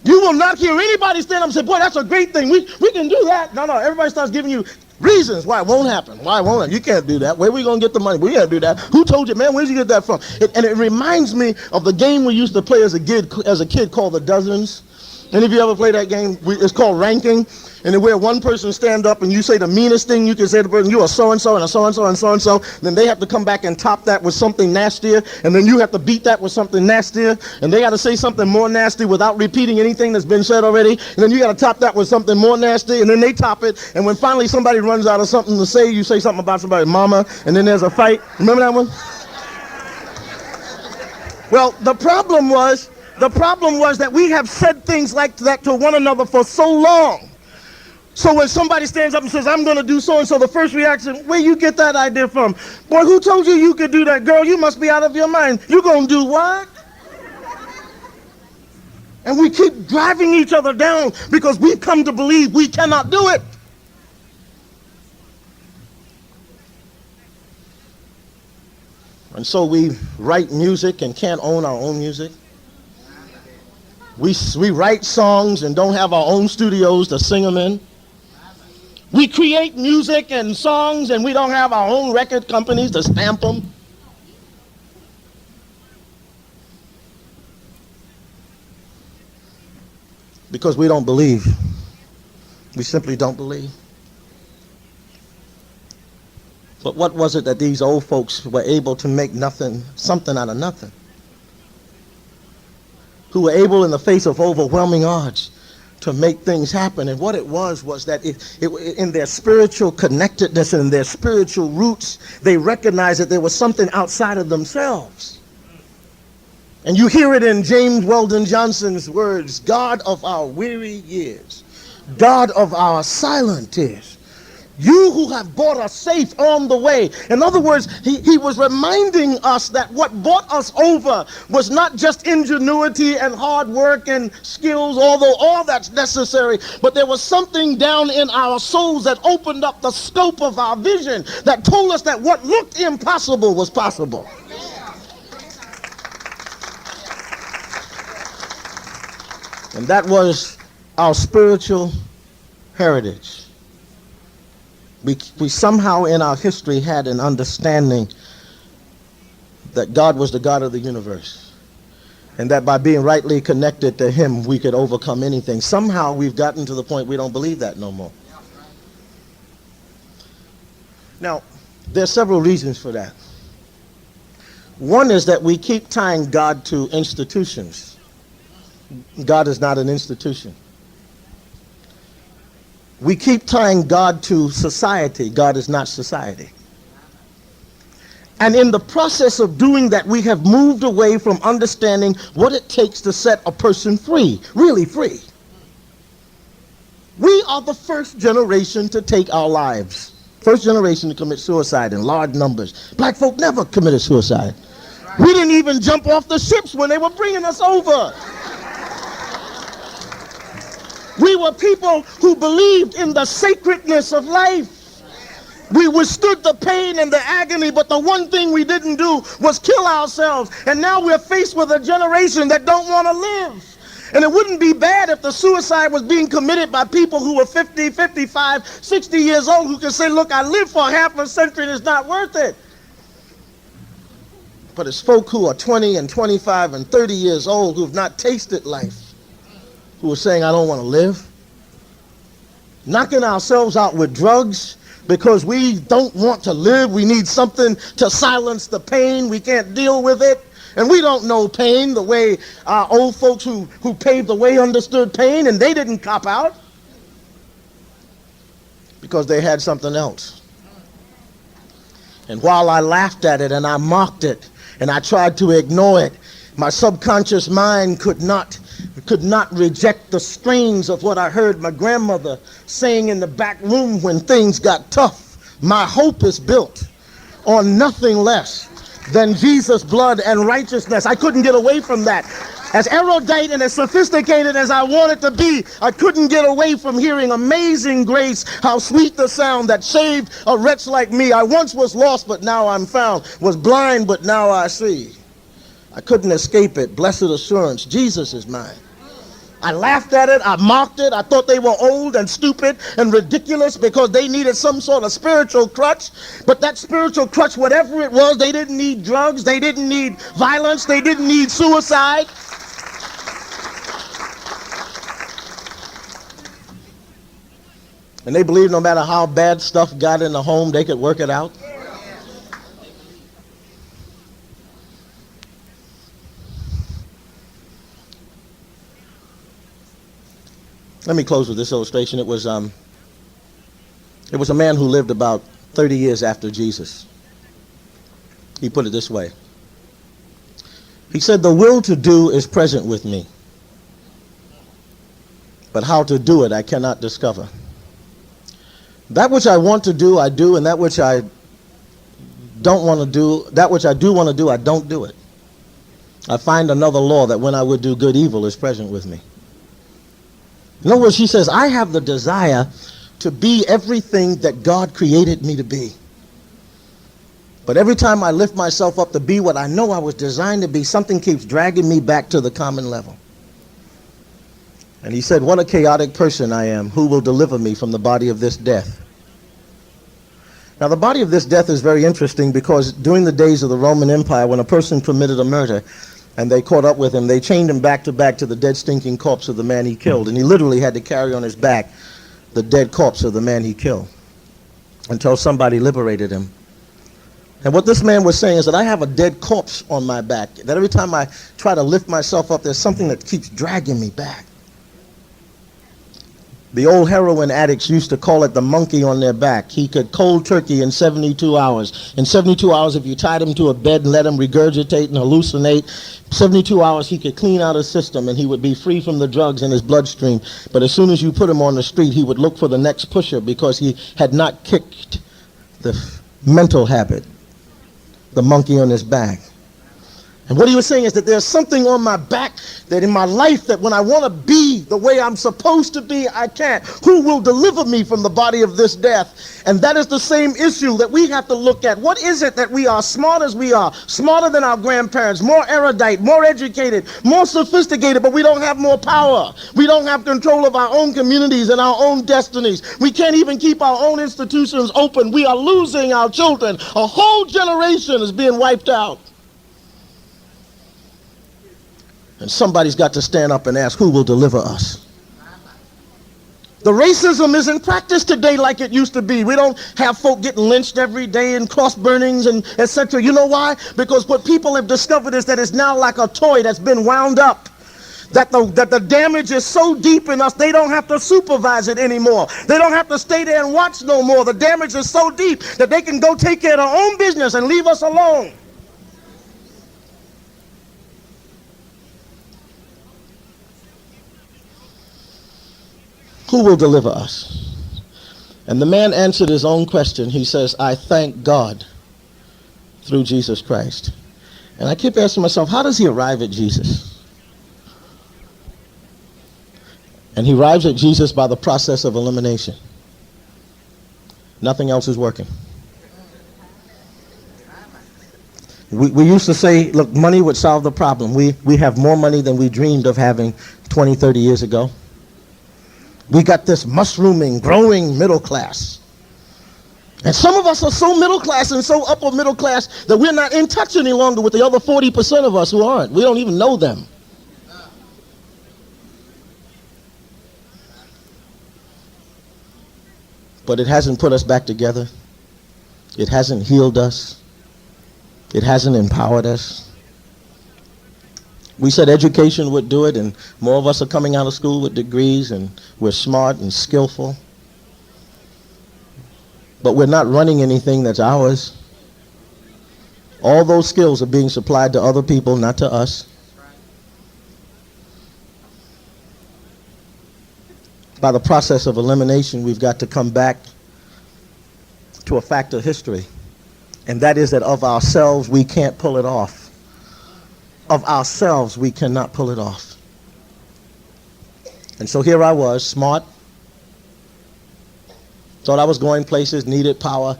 You will not hear anybody stand up and say, boy, that's a great thing. We can do that. No, everybody starts giving you reasons why it won't happen. Why won't it? You can't do that. Where are we going to get the money? We can't do that. Who told you, man? Where did you get that from? And it reminds me of the game we used to play as a kid called the Dozens. And if you ever play that game, it's called ranking. And where one person stand up and you say the meanest thing you can say to the person, you are so-and-so and a so-and-so and so-and-so, then they have to come back and top that with something nastier, and then you have to beat that with something nastier, and they got to say something more nasty without repeating anything that's been said already, and then you got to top that with something more nasty, and then they top it, and when finally somebody runs out of something to say, you say something about somebody's mama, and then there's a fight. Remember that one? Well, the problem was that we have said things like that to one another for so long. So when somebody stands up and says, I'm going to do so-and-so, the first reaction, where you get that idea from? Boy, who told you you could do that? Girl, you must be out of your mind. You going to do what? And we keep driving each other down because we've come to believe we cannot do it. And so we write music and can't own our own music. We write songs and don't have our own studios to sing them in. We create music and songs and we don't have our own record companies to stamp them. Because we don't believe. We simply don't believe. But what was it that these old folks were able to make something out of nothing? Who were able in the face of overwhelming odds to make things happen. And what it was that in their spiritual connectedness and in their spiritual roots, they recognized that there was something outside of themselves. And you hear it in James Weldon Johnson's words, God of our weary years, God of our silent tears, you who have brought us safe on the way. In other words, he was reminding us that what brought us over was not just ingenuity and hard work and skills, although all that's necessary, but there was something down in our souls that opened up the scope of our vision, that told us that what looked impossible was possible. And that was our spiritual heritage. We somehow in our history had an understanding that God was the God of the universe, and that by being rightly connected to him, we could overcome anything. Somehow we've gotten to the point we don't believe that no more. Now, there's several reasons for that. One is that we keep tying God to institutions. God is not an institution. We keep tying God to society. God is not society. And in the process of doing that, we have moved away from understanding what it takes to set a person free, really free. We are the first generation to take our lives. First generation to commit suicide in large numbers. Black folk never committed suicide. We didn't even jump off the ships when they were bringing us over. We were people who believed in the sacredness of life. We withstood the pain and the agony, but the one thing we didn't do was kill ourselves. And now we're faced with a generation that don't want to live. And it wouldn't be bad if the suicide was being committed by people who were 50, 55, 60 years old who can say, look, I lived for half a century and it's not worth it. But it's folk who are 20 and 25 and 30 years old who have not tasted life, who are saying, I don't want to live. Knocking ourselves out with drugs because we don't want to live. We need something to silence the pain. We can't deal with it. And we don't know pain the way our old folks who paved the way understood pain, and they didn't cop out because they had something else. And while I laughed at it and I mocked it and I tried to ignore it, my subconscious mind could not reject the strains of what I heard my grandmother saying in the back room when things got tough. My hope is built on nothing less than Jesus' blood and righteousness. I couldn't get away from that. As erudite and as sophisticated as I wanted to be, I couldn't get away from hearing Amazing Grace, how sweet the sound that saved a wretch like me. I once was lost, but now I'm found. Was blind, but now I see. I couldn't escape it. Blessed assurance, Jesus is mine. I laughed at it, I mocked it, I thought they were old and stupid and ridiculous because they needed some sort of spiritual crutch. But that spiritual crutch, whatever it was, they didn't need drugs, they didn't need violence, they didn't need suicide. And they believed no matter how bad stuff got in the home, they could work it out. Let me close with this illustration. It was a man who lived about 30 years after Jesus. He put it this way. He said, the will to do is present with me, but how to do it I cannot discover. That which I want to do, I do, and that which I don't want to do, that which I do want to do, I don't do it. I find another law that when I would do good, evil is present with me. In other words, he says, I have the desire to be everything that God created me to be. But every time I lift myself up to be what I know I was designed to be, something keeps dragging me back to the common level. And he said, what a chaotic person I am. Who will deliver me from the body of this death? Now, the body of this death is very interesting because during the days of the Roman Empire, when a person committed a murder, and they caught up with him, they chained him back to the dead, stinking corpse of the man he killed. And he literally had to carry on his back the dead corpse of the man he killed until somebody liberated him. And what this man was saying is that I have a dead corpse on my back, that every time I try to lift myself up, there's something that keeps dragging me back. The old heroin addicts used to call it the monkey on their back. He could cold turkey in 72 hours. In 72 hours, if you tied him to a bed and let him regurgitate and hallucinate, 72 hours he could clean out his system and he would be free from the drugs in his bloodstream. But as soon as you put him on the street, he would look for the next pusher because he had not kicked the mental habit, the monkey on his back. And what he was saying is that there's something on my back that in my life that when I want to be the way I'm supposed to be, I can't. Who will deliver me from the body of this death? And that is the same issue that we have to look at. What is it that we are smart as we are, smarter than our grandparents, more erudite, more educated, more sophisticated, but we don't have more power. We don't have control of our own communities and our own destinies. We can't even keep our own institutions open. We are losing our children. A whole generation is being wiped out. And somebody's got to stand up and ask, who will deliver us? The racism isn't practiced today like it used to be. We don't have folk getting lynched every day and cross burnings and etc. You know why? Because what people have discovered is that it's now like a toy that's been wound up. That the damage is so deep in us, they don't have to supervise it anymore. They don't have to stay there and watch no more. The damage is so deep that they can go take care of their own business and leave us alone. who will deliver us? And the man answered his own question. He says, I thank God through Jesus Christ. And I keep asking myself, how does he arrive at Jesus? And he arrives at Jesus by the process of elimination. Nothing else is working. We used to say, look, money would solve the problem. We have more money than we dreamed of having 20, 30 years ago. We got this mushrooming, growing middle class. And some of us are so middle class and so upper middle class that we're not in touch any longer with the other 40% of us who aren't. We don't even know them. But it hasn't put us back together. It hasn't healed us. It hasn't empowered us. We said education would do it, and more of us are coming out of school with degrees, and we're smart and skillful. But we're not running anything that's ours. All those skills are being supplied to other people, not to us. By the process of elimination, we've got to come back to a fact of history. And that is that of ourselves, we can't pull it off. Of ourselves, we cannot pull it off. And so here I was, smart. Thought I was going places, needed power.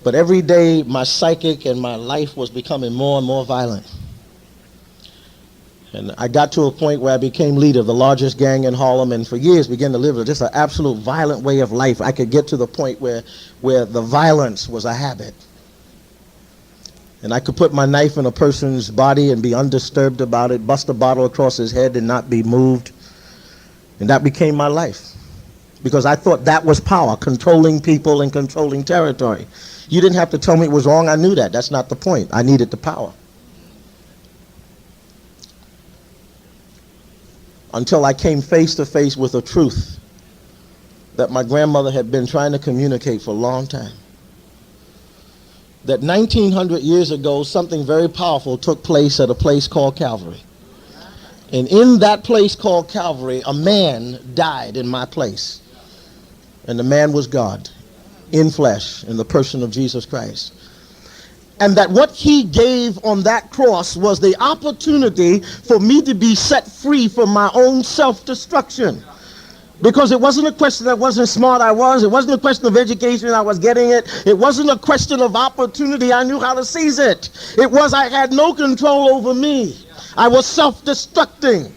But every day, my psychic and my life was becoming more and more violent. And I got to a point where I became leader of the largest gang in Harlem, and for years began to live just an absolute violent way of life. I could get to the point where the violence was a habit. And I could put my knife in a person's body and be undisturbed about it, bust a bottle across his head and not be moved. And that became my life. Because I thought that was power, controlling people and controlling territory. You didn't have to tell me it was wrong. I knew that. That's not the point. I needed the power. Until I came face to face with a truth that my grandmother had been trying to communicate for a long time. That 1900 years ago, something very powerful took place at a place called Calvary. And in that place called Calvary, a man died in my place. And the man was God, in flesh, in the person of Jesus Christ. And that what he gave on that cross was the opportunity for me to be set free from my own self-destruction. Because it wasn't a question that wasn't smart I was. It wasn't a question of education I was getting it. It wasn't a question of opportunity. I knew how to seize it. It was I had no control over me. I was self-destructing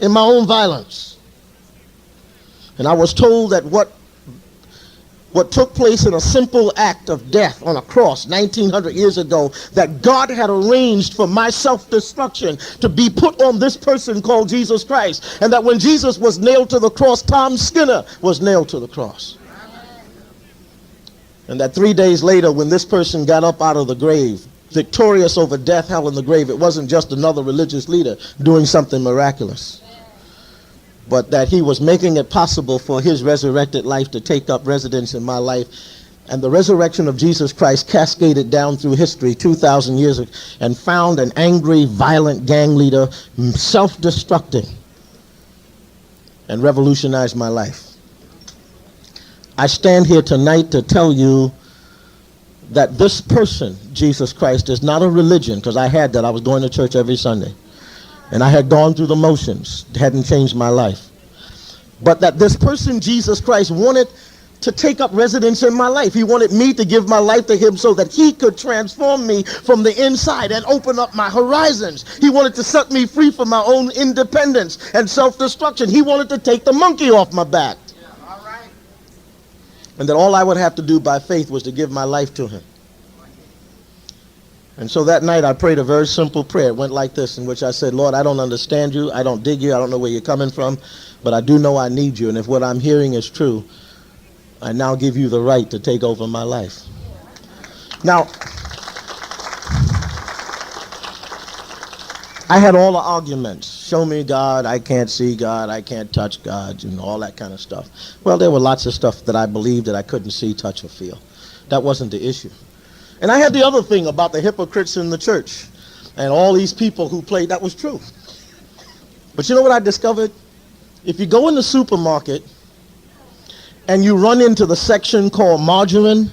in my own violence. And I was told that what took place in a simple act of death on a cross 1900 years ago, that God had arranged for my self-destruction to be put on this person called Jesus Christ. And that when Jesus was nailed to the cross, Tom Skinner was nailed to the cross. And that 3 days later, when this person got up out of the grave, victorious over death, hell, and the grave, it wasn't just another religious leader doing something miraculous, but that he was making it possible for his resurrected life to take up residence in my life. And the resurrection of Jesus Christ cascaded down through history 2,000 years ago and found an angry, violent gang leader self-destructing and revolutionized my life. I stand here tonight to tell you that this person, Jesus Christ, is not a religion, because I had that. I was going to church every Sunday. And I had gone through the motions. It hadn't changed my life. But that this person, Jesus Christ, wanted to take up residence in my life. He wanted me to give my life to him so that he could transform me from the inside and open up my horizons. He wanted to set me free from my own independence and self-destruction. He wanted to take the monkey off my back. Yeah, all right. And that all I would have to do by faith was to give my life to him. And so that night I prayed a very simple prayer. It went like this, in which I said, Lord, I don't understand you. I don't dig you. I don't know where you're coming from. But I do know I need you. And if what I'm hearing is true, I now give you the right to take over my life. Now, I had all the arguments. Show me God. I can't see God. I can't touch God. You know, all that kind of stuff. Well, there were lots of stuff that I believed that I couldn't see, touch, or feel. That wasn't the issue. And I had the other thing about the hypocrites in the church and all these people who played. That was true. But you know what I discovered? If you go in the supermarket and you run into the section called margarine,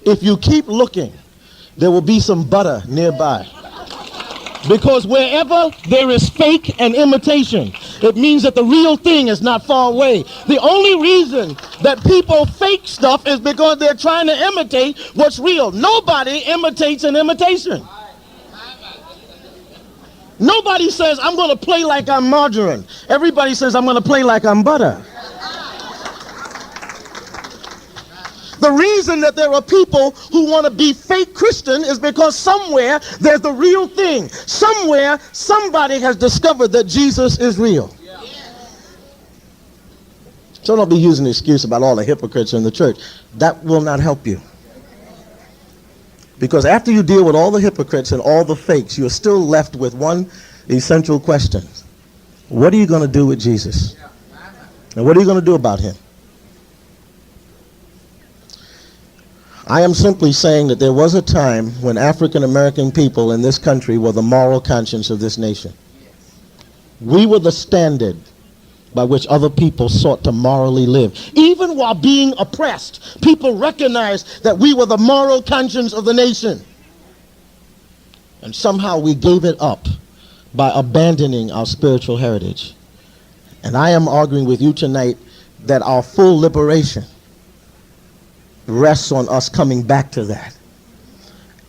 if you keep looking, there will be some butter nearby. Because wherever there is fake and imitation, it means that the real thing is not far away. The only reason that people fake stuff is because they're trying to imitate what's real. Nobody imitates an imitation. Nobody says, I'm going to play like I'm margarine. Everybody says, I'm going to play like I'm butter. The reason that there are people who want to be fake Christian is because somewhere there's the real thing. Somewhere somebody has discovered that Jesus is real. So don't be using the excuse about all the hypocrites in the church. That will not help you. Because after you deal with all the hypocrites and all the fakes, you're still left with one essential question. What are you going to do with Jesus? And what are you going to do about him? I am simply saying that there was a time when African American people in this country were the moral conscience of this nation. We were the standard by which other people sought to morally live. Even while being oppressed, people recognized that we were the moral conscience of the nation. And somehow we gave it up by abandoning our spiritual heritage. And I am arguing with you tonight that our full liberation rests on us coming back to that.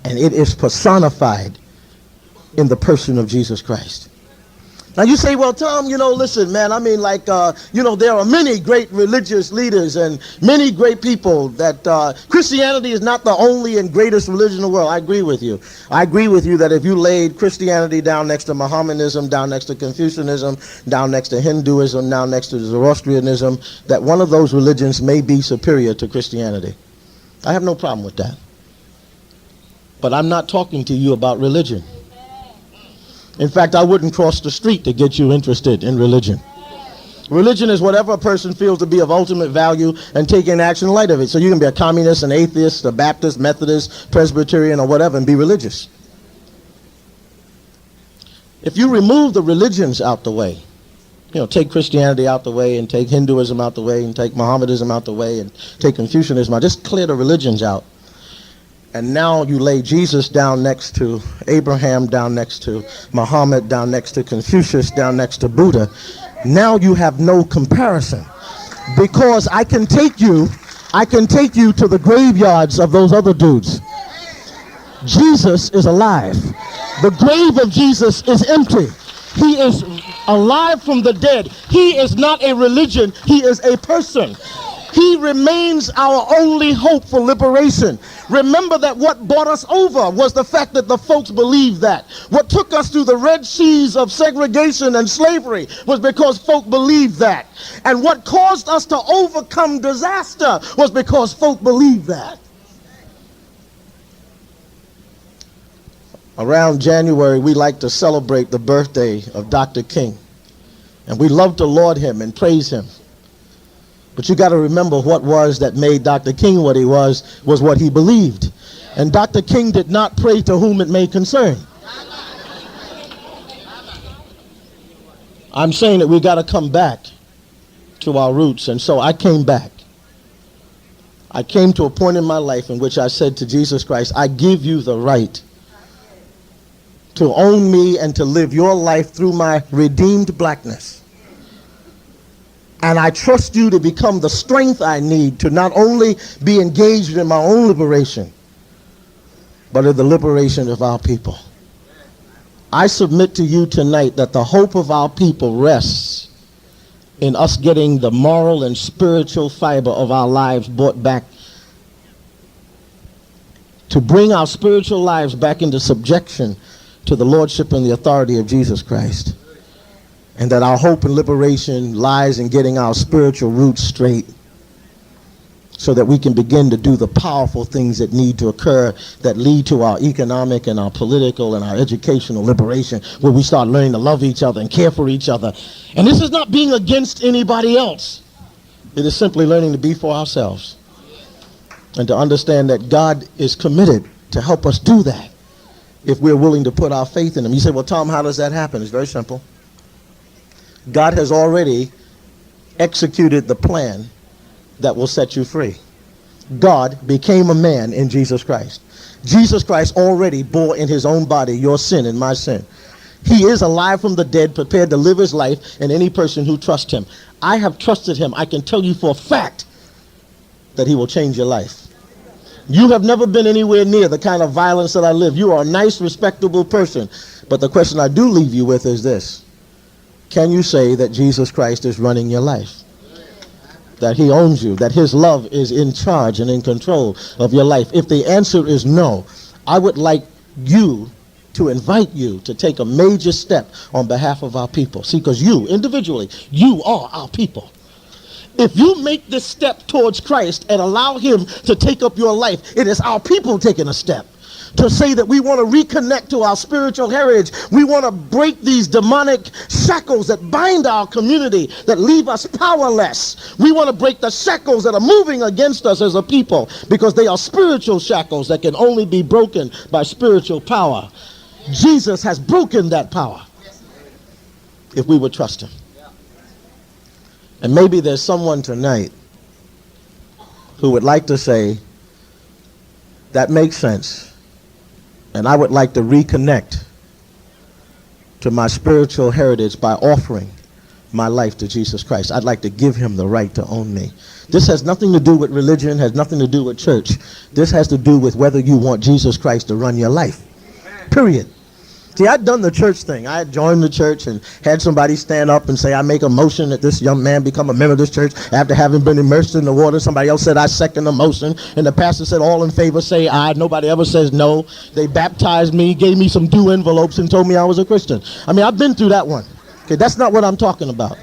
And it is personified in the person of Jesus Christ. Now you say, well, Tom, listen, man, I mean, like, there are many great religious leaders and many great people that Christianity is not the only and greatest religion in the world. I agree with you. I agree with you that if you laid Christianity down next to Mohammedanism, down next to Confucianism, down next to Hinduism, down next to Zoroastrianism, that one of those religions may be superior to Christianity. I have no problem with that. But I'm not talking to you about religion. In fact, I wouldn't cross the street to get you interested in religion. Religion is whatever a person feels to be of ultimate value and taking action in light of it. So you can be a communist, an atheist, a Baptist, Methodist, Presbyterian, or whatever, and be religious. If you remove the religions out the way, take Christianity out the way and take Hinduism out the way and take Mohammedanism out the way and take Confucianism out, just clear the religions out. And now you lay Jesus down next to Abraham, down next to Muhammad, down next to Confucius, down next to Buddha. Now you have no comparison, because I can take you to the graveyards of those other dudes. Jesus is alive. The grave of Jesus is empty. He is alive from the dead. He is not a religion. He is a person. He remains our only hope for liberation. Remember that what brought us over was the fact that the folks believed that. What took us through the Red Seas of segregation and slavery was because folk believed that. And what caused us to overcome disaster was because folk believed that. Around January, we like to celebrate the birthday of Dr. King. And we love to laud him and praise him. But you got to remember, what was that made Dr. King what he was what he believed. And Dr. King did not pray to whom it may concern. I'm saying that we got to come back to our roots. And so I came back. I came to a point in my life in which I said to Jesus Christ, I give you the right to own me and to live your life through my redeemed blackness. And I trust you to become the strength I need to not only be engaged in my own liberation, but in the liberation of our people. I submit to you tonight that the hope of our people rests in us getting the moral and spiritual fiber of our lives brought back, to bring our spiritual lives back into subjection to the lordship and the authority of Jesus Christ. And that our hope and liberation lies in getting our spiritual roots straight, so that we can begin to do the powerful things that need to occur that lead to our economic and our political and our educational liberation, where we start learning to love each other and care for each other. And this is not being against anybody else. It is simply learning to be for ourselves and to understand that God is committed to help us do that if we're willing to put our faith in him. You say, well, Tom, how does that happen? It's very simple. God has already executed the plan that will set you free. God became a man in Jesus Christ. Jesus Christ already bore in his own body your sin and my sin. He is alive from the dead, prepared to live his life in any person who trusts him. I have trusted him. I can tell you for a fact that he will change your life. You have never been anywhere near the kind of violence that I live. You are a nice, respectable person. But the question I do leave you with is this. Can you say that Jesus Christ is running your life? That he owns you, that his love is in charge and in control of your life? If the answer is no, I would like you to invite you to take a major step on behalf of our people. See, because you, individually, you are our people. If you make this step towards Christ and allow him to take up your life, it is our people taking a step to say that we want to reconnect to our spiritual heritage. We want to break these demonic shackles that bind our community, that leave us powerless. We want to break the shackles that are moving against us as a people, because they are spiritual shackles that can only be broken by spiritual power. Jesus has broken that power if we would trust him. And maybe there's someone tonight who would like to say, that makes sense, and I would like to reconnect to my spiritual heritage by offering my life to Jesus Christ. I'd like to give him the right to own me. This has nothing to do with religion, has nothing to do with church. This has to do with whether you want Jesus Christ to run your life. Period. See, I'd done the church thing. I had joined the church and had somebody stand up and say, I make a motion that this young man become a member of this church after having been immersed in the water. Somebody else said, I second the motion. And the pastor said, all in favor say aye. Nobody ever says no. They baptized me, gave me some due envelopes, and told me I was a Christian. I mean, I've been through that one. Okay, that's not what I'm talking about.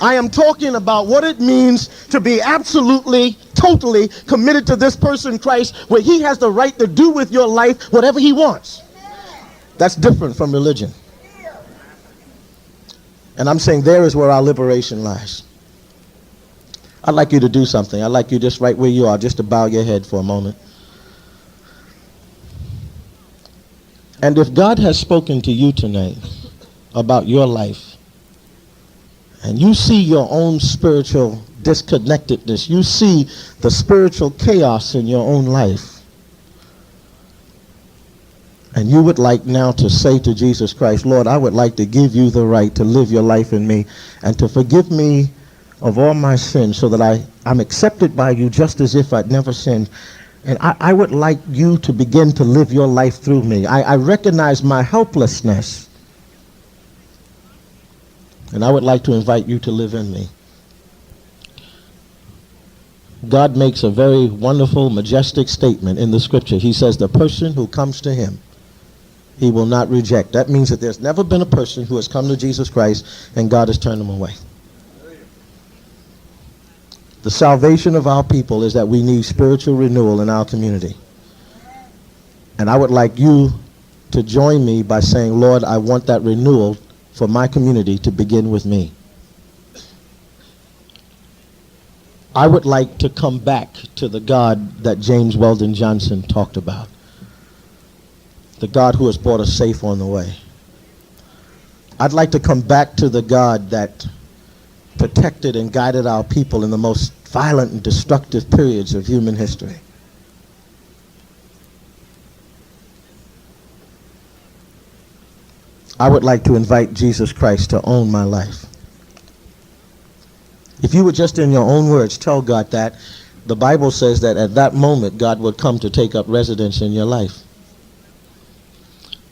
I am talking about what it means to be absolutely, totally committed to this person, Christ, where he has the right to do with your life whatever he wants. That's different from religion. And I'm saying there is where our liberation lies. I'd like you to do something. I'd like you just right where you are, just to bow your head for a moment. And if God has spoken to you tonight about your life, and you see your own spiritual disconnectedness, you see the spiritual chaos in your own life, and you would like now to say to Jesus Christ, Lord, I would like to give you the right to live your life in me and to forgive me of all my sins so that I'm accepted by you just as if I'd never sinned. And I would like you to begin to live your life through me. I recognize my helplessness. And I would like to invite you to live in me. God makes a very wonderful, majestic statement in the scripture. He says the person who comes to him, he will not reject. That means that there's never been a person who has come to Jesus Christ and God has turned them away. The salvation of our people is that we need spiritual renewal in our community. And I would like you to join me by saying, Lord, I want that renewal for my community to begin with me. I would like to come back to the God that James Weldon Johnson talked about. The God who has brought us safe on the way. I'd like to come back to the God that protected and guided our people in the most violent and destructive periods of human history. I would like to invite Jesus Christ to own my life. If you would just in your own words tell God that, the Bible says that at that moment God would come to take up residence in your life.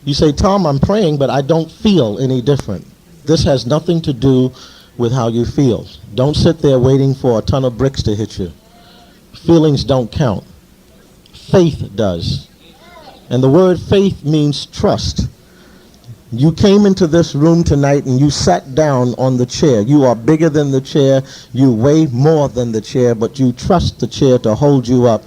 You say, Tom, I'm praying, but I don't feel any different. This has nothing to do with how you feel. Don't sit there waiting for a ton of bricks to hit you. Feelings don't count. Faith does. And the word faith means trust. You came into this room tonight and you sat down on the chair. You are bigger than the chair. You weigh more than the chair, but you trust the chair to hold you up.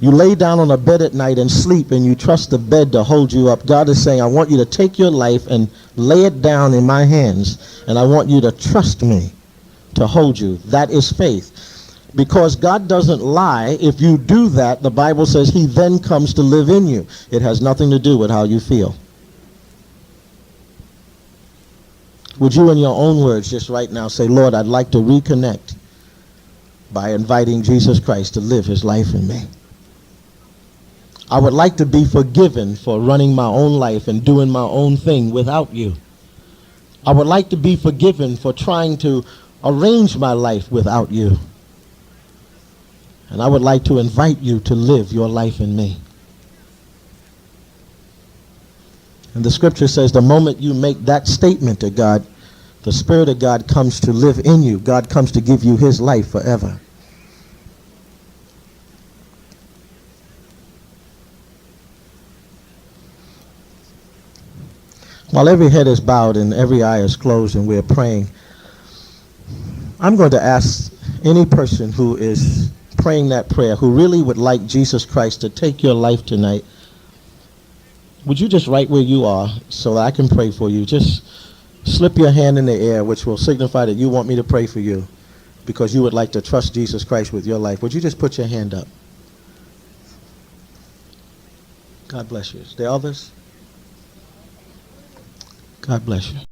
You lay down on a bed at night and sleep, and you trust the bed to hold you up. God is saying, I want you to take your life and lay it down in my hands, and I want you to trust me to hold you. That is faith. Because God doesn't lie. If you do that, the Bible says he then comes to live in you. It has nothing to do with how you feel. Would you in your own words just right now say, Lord, I'd like to reconnect by inviting Jesus Christ to live his life in me. I would like to be forgiven for running my own life and doing my own thing without you. I would like to be forgiven for trying to arrange my life without you. And I would like to invite you to live your life in me. And the scripture says the moment you make that statement to God, the Spirit of God comes to live in you. God comes to give you his life forever. While every head is bowed and every eye is closed and we're praying, I'm going to ask any person who is praying that prayer, who really would like Jesus Christ to take your life tonight, would you just right where you are so that I can pray for you? Just slip your hand in the air, which will signify that you want me to pray for you because you would like to trust Jesus Christ with your life. Would you just put your hand up? God bless you. Is there others? God bless you.